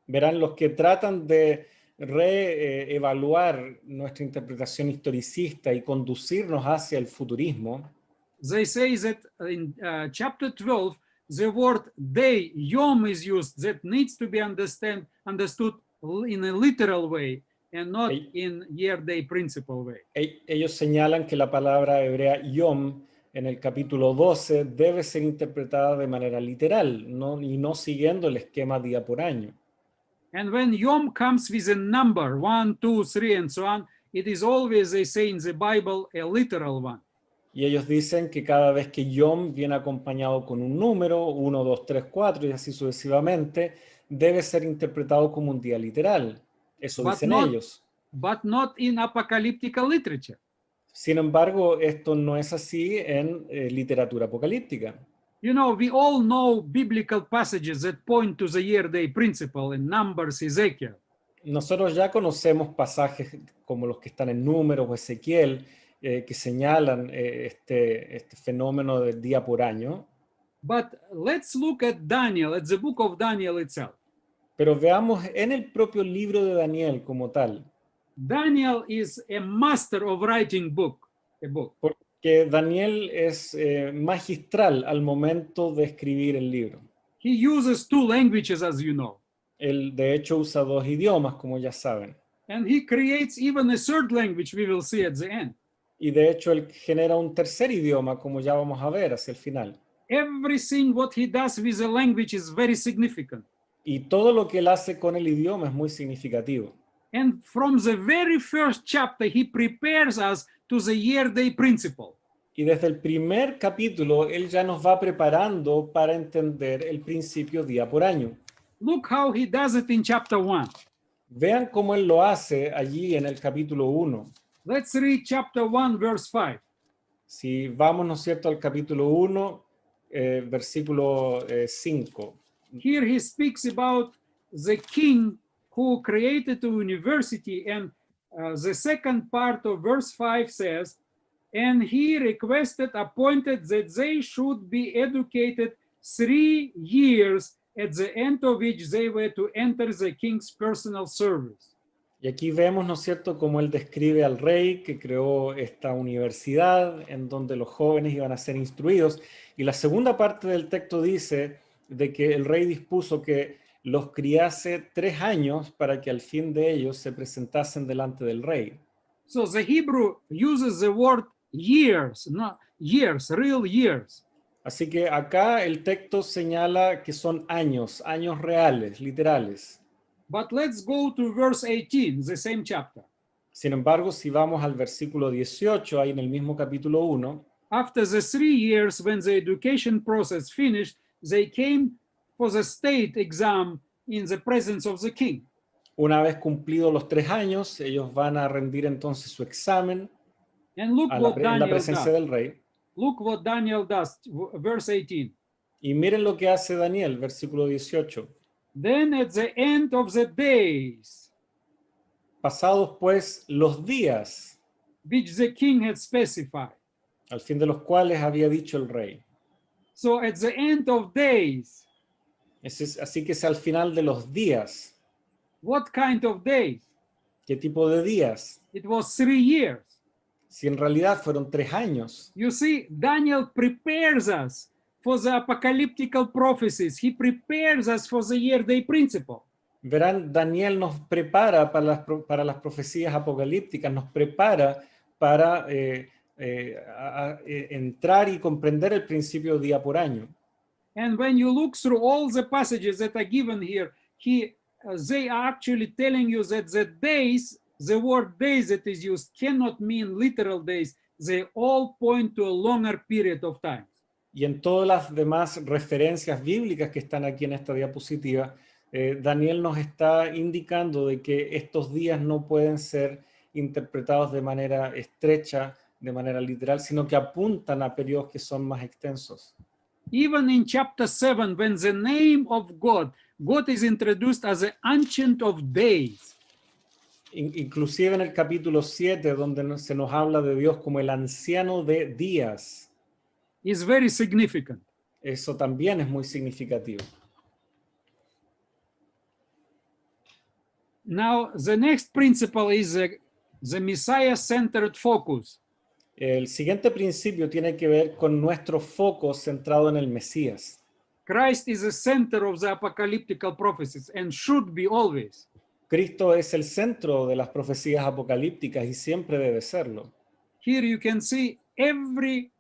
verán los que tratan de reevaluar nuestra interpretación historicista y conducirnos hacia el futurismo. They say that in chapter 12, the word day, yom, is used that needs to be understood in a literal way. and not Ell- in year-day principle way. Ellos señalan que la palabra hebrea yom en el capítulo 12 debe ser interpretada de manera literal, y no siguiendo el esquema día por año. And when Yom comes with a number, 1, 2, 3, and so on, it is always, they say in the Bible, a literal one. Y ellos dicen que cada vez que Yom viene acompañado con un número, 1, 2, 3, 4 y así sucesivamente, debe ser interpretado como un día literal. Eso But dicen not, ellos. but not in apocalyptical literature. Sin embargo, esto no es así en literatura apocalíptica. You know, we all know biblical passages that point to the year-day principle in Numbers, Ezekiel. Nosotros ya conocemos pasajes como los que están en Números o Ezequiel que señalan este fenómeno del día por año. But let's look at Daniel, at the book of Daniel itself. Pero veamos en el propio libro de Daniel como tal. Daniel is a master of writing a book. Porque Daniel es magistral al momento de escribir el libro. He uses 2 languages, as you know. Él, de hecho, usa 2 idiomas, como ya saben. And he creates even a 3rd language, we will see at the end. Y de hecho, él genera un tercer idioma, como ya vamos a ver hacia el final. Everything what he does with the language is very significant. Y todo lo que él hace con el idioma es muy significativo. And from the very first chapter, he prepares us to the year-day principle. Y desde el primer capítulo, él ya nos va preparando para entender el principio día por año. Look how he does it in chapter 1. Vean cómo él lo hace allí en el capítulo 1. Let's read chapter 1, verse 5. Si vamos, ¿no es cierto?, al capítulo 1, versículo 5. Here he speaks about the king who created a university, and the second part of verse 5 says, and he requested, appointed that they should be educated 3 years, at the end of which they were to enter the king's personal service. Y aquí vemos, ¿no es cierto?, cómo él describe al rey que creó esta universidad en donde los jóvenes iban a ser instruidos. Y la segunda parte del texto dice de que el rey dispuso que los criase 3 años para que al fin de ellos se presentasen delante del rey. So the Hebrew uses the word years, not years, real years. Así que acá el texto señala que son años, años reales, literales. But let's go to verse 18, the same chapter. Sin embargo, si vamos al versículo 18, ahí en el mismo capítulo 1, After the 3 years, when the education process finished, they came for the state exam in the presence of the king. una vez cumplidos los 3 años, ellos van a rendir entonces su examen And look what en la Daniel presencia does. del rey. Look what Daniel does, verse 18. Y miren lo que hace Daniel, versículo 18. Then at the end of the days, Pasados pues los días, which the king had specified. al fin de los cuales había dicho el rey. So at the end of days, Así que es al final de los días. what kind of days? ¿Qué tipo de días? It was 3 years. Si en realidad fueron 3 años. You see, Daniel prepares us for the apocalyptical prophecies. He prepares us for the year-day principle. Verán, Daniel nos prepara para las profecías apocalípticas, nos prepara para entrar y comprender el principio día por año. And when you look through all the passages that are given here, they are actually telling you that the days, the word days that is used cannot mean literal days. They all point to a longer period of time. Y en todas las demás referencias bíblicas que están aquí en esta diapositiva, Daniel nos está indicando de que estos días no pueden ser interpretados de manera estrecha, de manera literal, sino que apuntan a periodos que son más extensos. Even in chapter 7, when the name of God is introduced as the Ancient of Days. Inclusive en el capítulo 7, donde se nos habla de Dios como el anciano de días. Is very significant. Eso también es muy significativo. Now, the next principle is the Messiah-centered focus. El siguiente principio tiene que ver con nuestro foco centrado en el Mesías. Christ is the center of the apocalyptical prophecies and should be always. Cristo es el centro de las profecías apocalípticas y siempre debe serlo. Here you can see every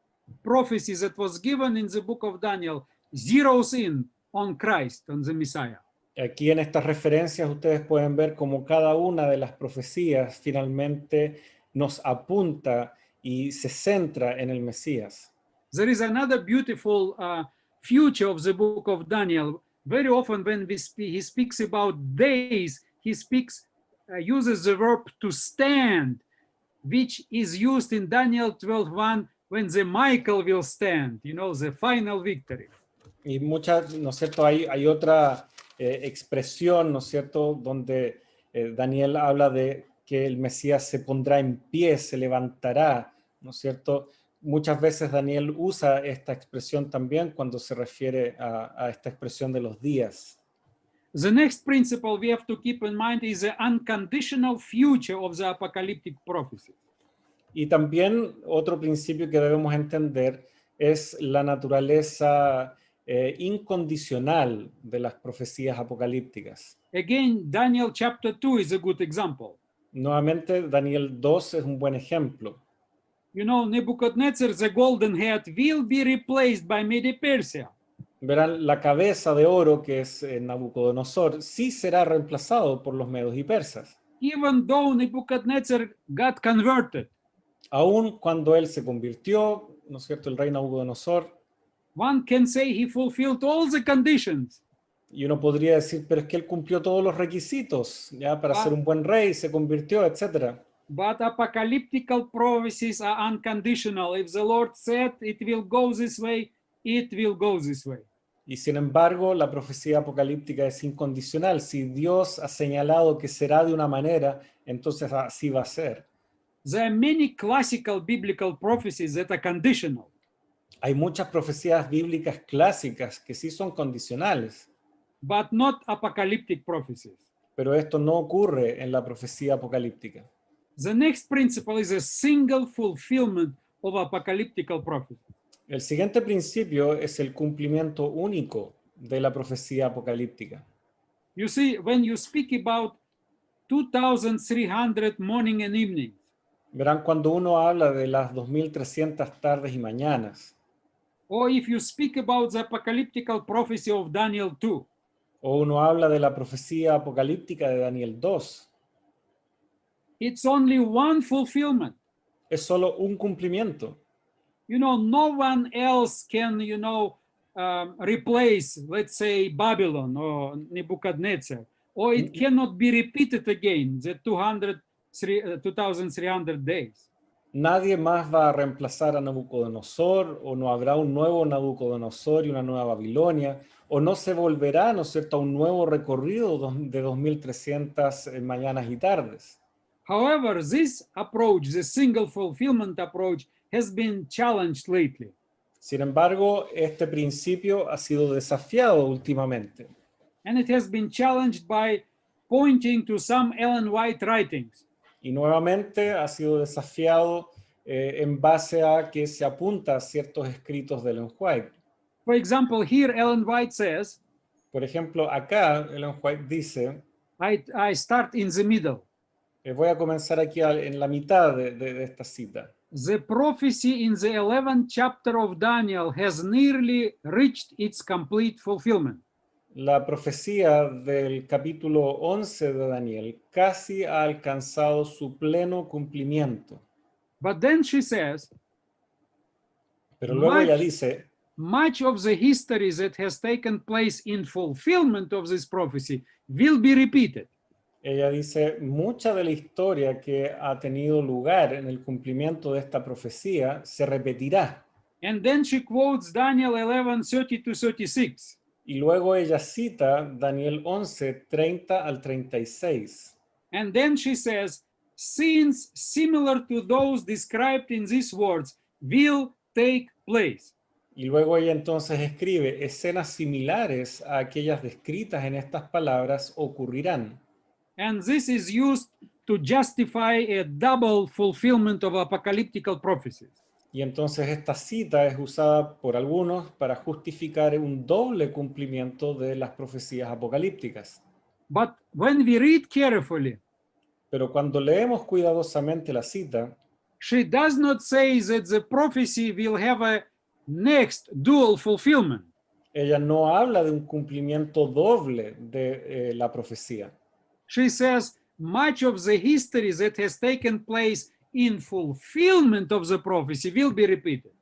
prophecy that was given in the book of Daniel zeroes in on Christ, on the Messiah. Aquí en estas referencias ustedes pueden ver cómo cada una de las profecías finalmente nos apunta y se centra en el Mesías. There is another beautiful future of the book of Daniel. Very often when he speaks about days, he uses the verb to stand, which is used in Daniel 12:1 when the Michael will stand, the final victory. Y muchas, ¿no es cierto? Hay otra expresión, ¿no es cierto?, donde Daniel habla de que el Mesías se pondrá en pie, se levantará, ¿no es cierto? Muchas veces Daniel usa esta expresión también cuando se refiere a esta expresión de los días. The next principle we have to keep in mind is the unconditional future of the apocalyptic prophecy. Y también otro principio que debemos entender es la naturaleza incondicional de las profecías apocalípticas. Again, Daniel chapter 2 is a good example. Nuevamente, Daniel 2 es un buen ejemplo. Nebuchadnezzar, the golden head, will be replaced by Medo-Persia. Verán, la cabeza de oro, que es Nabucodonosor, sí será reemplazado por los medos y persas. Even though Nebuchadnezzar got converted, Aun cuando él se convirtió, ¿no es cierto?, el rey Nabucodonosor, one can say he fulfilled all the conditions. y uno podría decir, pero es que él cumplió todos los requisitos, ya, para ser un buen rey, se convirtió, etc. But apocalyptical prophecies are unconditional. If the Lord said it will go this way, it will go this way. Y sin embargo, la profecía apocalíptica es incondicional. Si Dios ha señalado que será de una manera, entonces así va a ser. There are many classical biblical prophecies that are conditional. Hay muchas profecías bíblicas clásicas que sí son condicionales, but not apocalyptic prophecies. pero esto no ocurre en la profecía apocalíptica. The next principle is a single fulfillment of apocalyptical prophecies. El siguiente principio es el cumplimiento único de la profecía apocalíptica. You see, when you speak about 2,300 morning and evenings, Verán, cuando uno habla de las 2300 tardes y mañanas, or if you speak about the apocalyptical prophecy of Daniel 2, o uno habla de la profecía apocalíptica de Daniel 2, it's only one fulfillment. es solo un cumplimiento. No one else can, replace, let's say, Babylon or Nebuchadnezzar, or it cannot be repeated again, the 2,300 days. Nadie más va a reemplazar a Nabucodonosor, o no habrá un nuevo Nabucodonosor y una nueva Babilonia, o no se volverá, ¿no es cierto?, a un nuevo recorrido de 2300 mañanas y tardes. However, this approach, the single fulfillment approach, has been challenged lately. Sin embargo, este principio ha sido desafiado últimamente. And it has been challenged by pointing to some Ellen White writings. Y nuevamente ha sido desafiado en base a que se apunta a ciertos escritos de Ellen White. For example, here Ellen White says, Por ejemplo, acá Ellen White dice, I start in the middle. voy a comenzar aquí en la mitad de esta cita. The prophecy in the 11th chapter of Daniel has nearly reached its complete fulfillment. La profecía del capítulo 11 de Daniel casi ha alcanzado su pleno cumplimiento. But then she says, Pero luego ella dice, much of the history that has taken place in fulfillment of this prophecy will be repeated. ella dice, mucha de la historia que ha tenido lugar en el cumplimiento de esta profecía se repetirá. And then she quotes Daniel 11:30-36. Y luego ella cita Daniel 11, 30 al 36. And then she says, scenes similar to those described in these words will take place. Y luego ella entonces escribe, escenas similares a aquellas descritas en estas palabras ocurrirán. And this is used to justify a double fulfillment of apocalyptical prophecies. Y entonces esta cita es usada por algunos para justificar un doble cumplimiento de las profecías apocalípticas. But when we read carefully, Pero cuando leemos cuidadosamente la cita, she does not say that the prophecy will have a next dual fulfillment. ella no habla de un cumplimiento doble de la profecía. She says much of the history that has taken place in fulfillment of the prophecy will be repeated.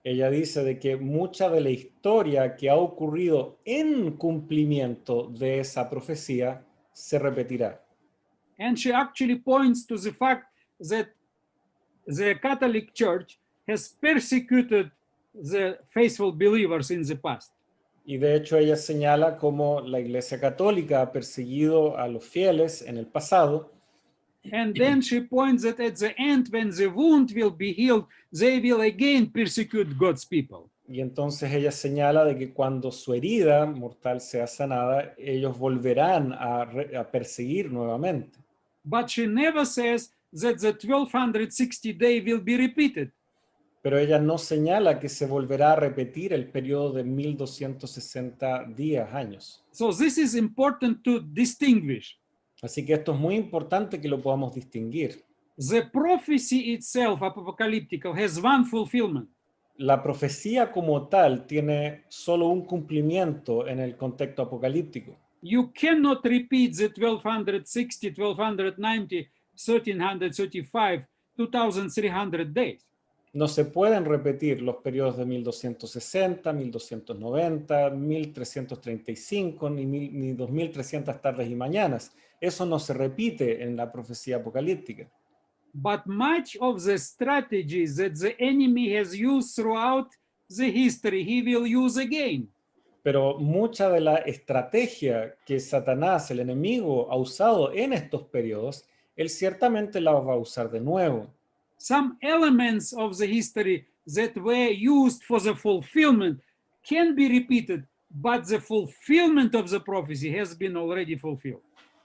Ella dice de que mucha de la historia que ha ocurrido en cumplimiento de esa profecía se repetirá. And she actually points to the fact that the Catholic Church has persecuted the faithful believers in the past. Y de hecho ella señala cómo la Iglesia Católica ha perseguido a los fieles en el pasado. And then she points that at the end, when the wound will be healed, they will again persecute God's people. Y entonces ella señala de que cuando su herida mortal sea sanada, ellos volverán a perseguir nuevamente. But she never says that the 1260 day will be repeated. Pero ella no señala que se volverá a repetir el periodo de 1260 días, años. So this is important to distinguish. Así que esto es muy importante que lo podamos distinguir. The prophecy itself, apocalyptical, has one fulfillment. La profecía como tal tiene solo un cumplimiento en el contexto apocalíptico. You cannot repeat the 1260, 1290, 1335, 2300 days. No se pueden repetir los periodos de 1260, 1290, 1335, ni 2300 tardes y mañanas. Eso no se repite en la profecía apocalíptica. But much of the strategies that the enemy has used throughout the history, he will use again. Pero mucha de la estrategia que Satanás, el enemigo, ha usado en estos periodos, él ciertamente la va a usar de nuevo. Some elements of the history that were used for the fulfillment can be repeated, but the fulfillment of the prophecy has been already fulfilled.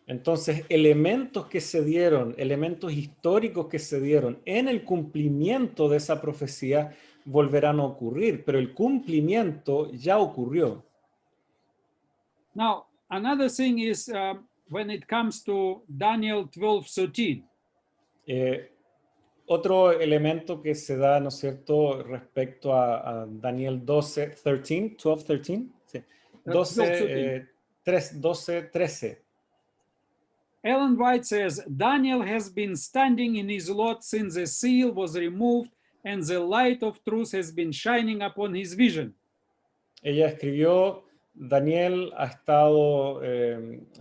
Entonces, elementos que se dieron, elementos históricos que se dieron en el cumplimiento de esa profecía volverán a ocurrir, pero el cumplimiento ya ocurrió. Now, another thing is when it comes to Daniel 12:13. Otro elemento que se da, ¿no es cierto?, respecto a Daniel 12, 13, sí. 13. Ellen White says, Daniel has been standing in his lot since the seal was removed and the light of truth has been shining upon his vision. Ella escribió, Daniel ha estado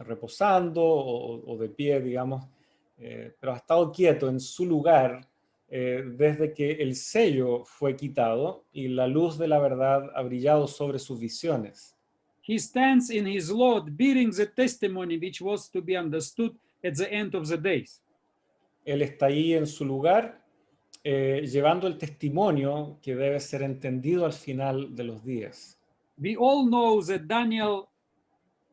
reposando o de pie, digamos, pero ha estado quieto en su lugar desde que el sello fue quitado y la luz de la verdad ha brillado sobre sus visiones. He stands in his lot, bearing the testimony which was to be understood at the end of the days. Él está ahí en su lugar, llevando el testimonio que debe ser entendido al final de los días. We all know that Daniel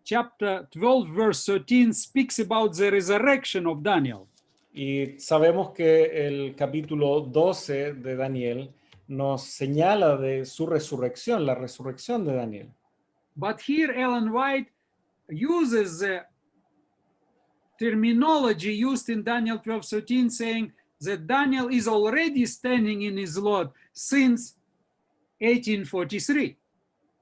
chapter 12, verse 13 speaks about the resurrection of Daniel. Y sabemos que el capítulo 12 de Daniel nos señala de su resurrección, la resurrección de Daniel. But here Ellen White uses the terminology used in Daniel 12:13, saying that Daniel is already standing in his lot since 1843.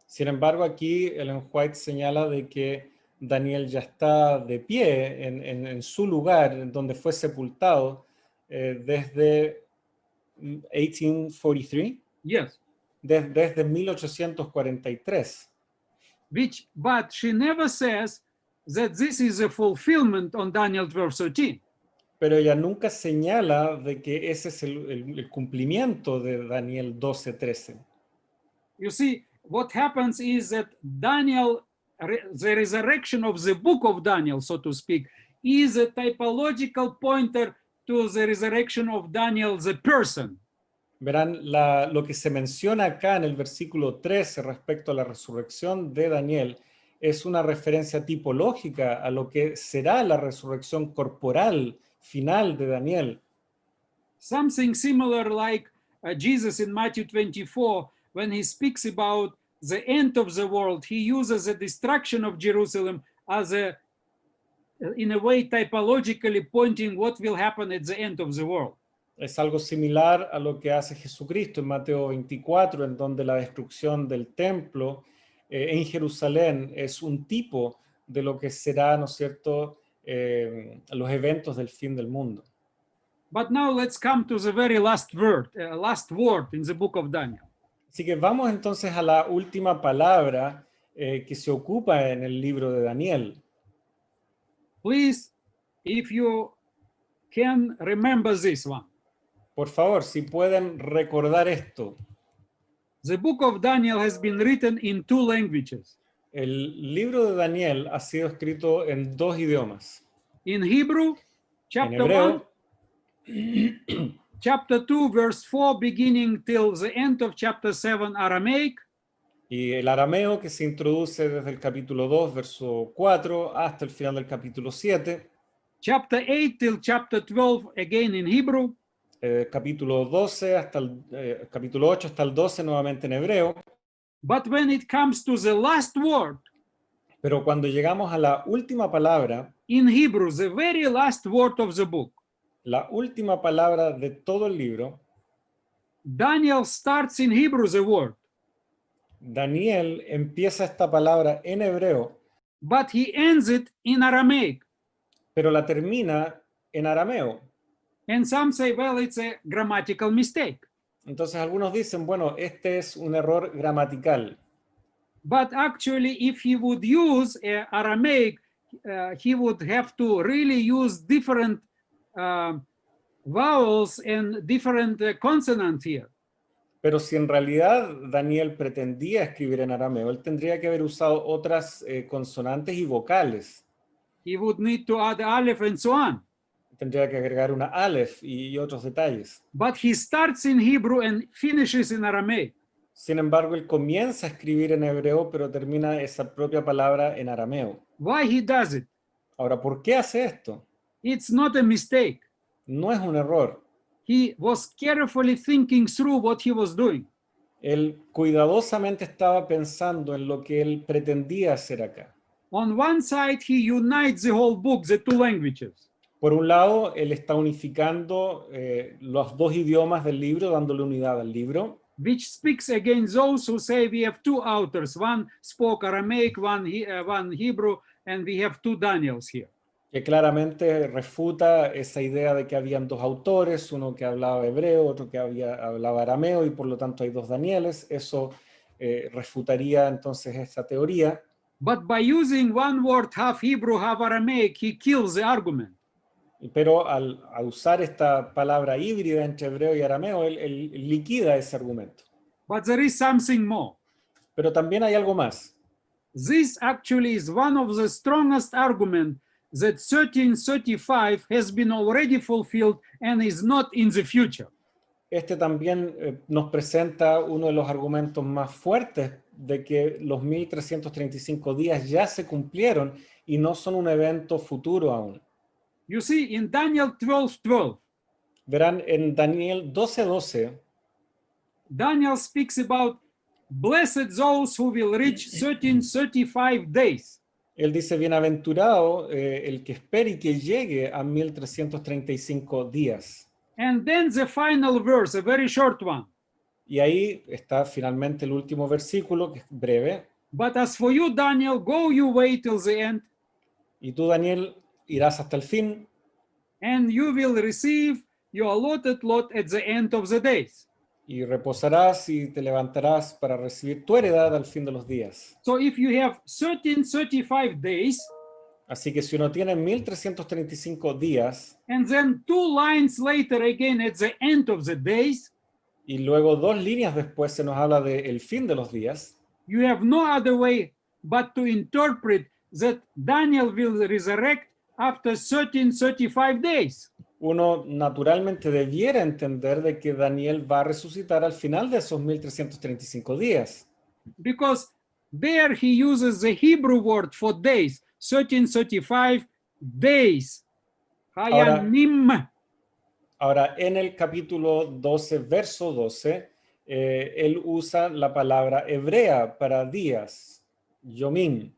Sin embargo, aquí Ellen White señala de que Daniel ya está de pie en su lugar, en donde fue sepultado desde 1843. Yes. Desde 1843. But she never says that this is a fulfillment on Daniel 12:13. Pero ella nunca señala de que ese es el cumplimiento de Daniel 12:13. You see, what happens is that Daniel, the resurrection of the book of Daniel, so to speak, is a typological pointer to the resurrection of Daniel, the person. Verán, lo que se menciona acá en el versículo 13 respecto a la resurrección de Daniel es una referencia tipológica a lo que será la resurrección corporal final de Daniel. Something similar like Jesus in Matthew 24, when he speaks about the end of the world, he uses the destruction of Jerusalem as a in a way typologically pointing what will happen at the end of the world. Es algo similar a lo que hace Jesucristo en Mateo 24, en donde la destrucción del templo en Jerusalén es un tipo de lo que será, ¿no es cierto?, los eventos del fin del mundo. But now let's come to the very last word in the book of Daniel. Así que vamos entonces a la última palabra que se ocupa en el libro de Daniel. Please, if you can remember this one. Por favor, si pueden recordar esto. The book of Daniel has been written in 2 languages. El libro de Daniel ha sido escrito en 2 idiomas. In Hebrew, En chapter 1, hebreo, chapter 2, verse 4, beginning till the end of chapter 7, Aramaic. y el arameo que se introduce desde el capítulo 2, verso 4, hasta el final del capítulo 7. Chapter 8 till chapter 12, again in Hebrew. Capítulo 12 hasta el capítulo 8 hasta el 12 nuevamente en hebreo. But when it comes to the last word, Pero cuando llegamos a la última palabra, in Hebrew, the very last word of the book, la última palabra de todo el libro, Daniel starts in Hebrew the word, Daniel empieza esta palabra en hebreo, but he ends it in Aramaic. pero la termina en arameo. And some say, well, it's a grammatical mistake. Entonces algunos dicen, bueno, este es un error gramatical. But actually, if he would use Aramaic, he would have to really use different vowels and different consonants here. Pero si en realidad Daniel pretendía escribir en arameo, él tendría que haber usado otras consonantes y vocales. He would need to add aleph and so on. Tendría que agregar una aleph y otros detalles. But he starts in Hebrew and finishes in Aramaic. Sin embargo, él comienza a escribir en hebreo, pero termina esa propia palabra en arameo. Why he does it? Ahora, ¿por qué hace esto? It's not a mistake. No es un error. He was carefully thinking through what he was doing. Él cuidadosamente estaba pensando en lo que él pretendía hacer acá. On one side, he unites the whole book, the 2 languages. Por un lado, él está unificando los 2 idiomas del libro, dándole unidad al libro, Which speaks against those who say we have 2 authors. One spoke Aramaic, one Hebrew, and we have 2 Daniels here. que claramente refuta esa idea de que habían 2 autores, uno que hablaba hebreo, otro que hablaba arameo, y por lo tanto hay 2 Danieles. Eso refutaría entonces esa teoría. But by using one word, half Hebrew, half Aramaic, he kills the argument. Pero al usar esta palabra híbrida entre hebreo y arameo, él liquida ese argumento. But there is something more. Pero también hay algo más. This actually is one of the strongest arguments that 1335 has been already fulfilled and is not in the future. Este también nos presenta uno de los argumentos más fuertes de que los 1335 días ya se cumplieron y no son un evento futuro aún. You see, in Daniel 12:12, Verán, en Daniel 12:12, Daniel speaks about blessed those who will reach 1335 days. él dice, bienaventurado el que espere y que llegue a 1335 días. And then the final verse, a very short one. Y ahí está finalmente el último versículo, que es breve. But as for you, Daniel, go you way till the end, Y tú, Daniel, irás hasta el fin and you will receive your allotted lot at the end of the days. y reposarás y te levantarás para recibir tu heredad al fin de los días. So if you have 1335 days, Así que si uno tiene 1335 días and then 2 lines later again at the end of the days, y luego 2 líneas después se nos habla del fin de los días, you have no other way but to interpret that Daniel will resurrect after 1335 days. uno naturalmente debiera entender de que Daniel va a resucitar al final de esos 1335 días. Because there he uses the Hebrew word for days, 1335 days. Hayanim. Ahora, en el capítulo 12, verso 12, él usa la palabra hebrea para días, yomim.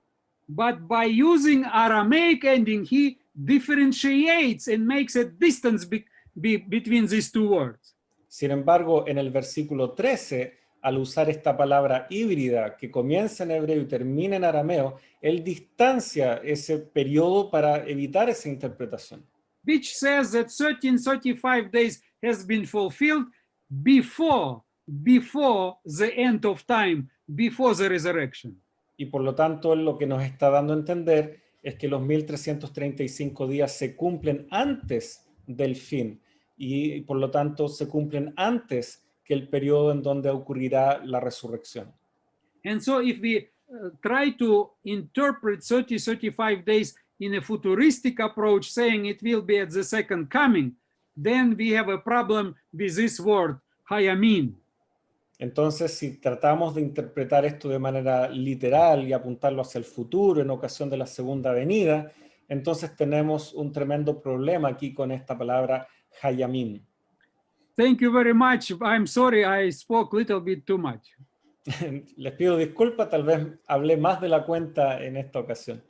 but by using Aramaic ending, he differentiates and makes a distance between these two words. Sin embargo, en el versículo 13, al usar esta palabra híbrida que comienza en hebreo y termina en arameo, él distancia ese periodo para evitar esa interpretación. Which says that 1335 days has been fulfilled before the end of time, before the resurrection. Y por lo tanto, él lo que nos está dando a entender es que los 1335 días se cumplen antes del fin y por lo tanto se cumplen antes que el periodo en donde ocurrirá la resurrección. And so if we try to interpret 35 days in a futuristic approach, saying it will be at the second coming, then we have a problem with this word, hayamin. Entonces, si tratamos de interpretar esto de manera literal y apuntarlo hacia el futuro en ocasión de la segunda venida, entonces tenemos un tremendo problema aquí con esta palabra hayamin. Thank you very much. I'm sorry I spoke a little bit too much. Les pido disculpas, tal vez hablé más de la cuenta en esta ocasión.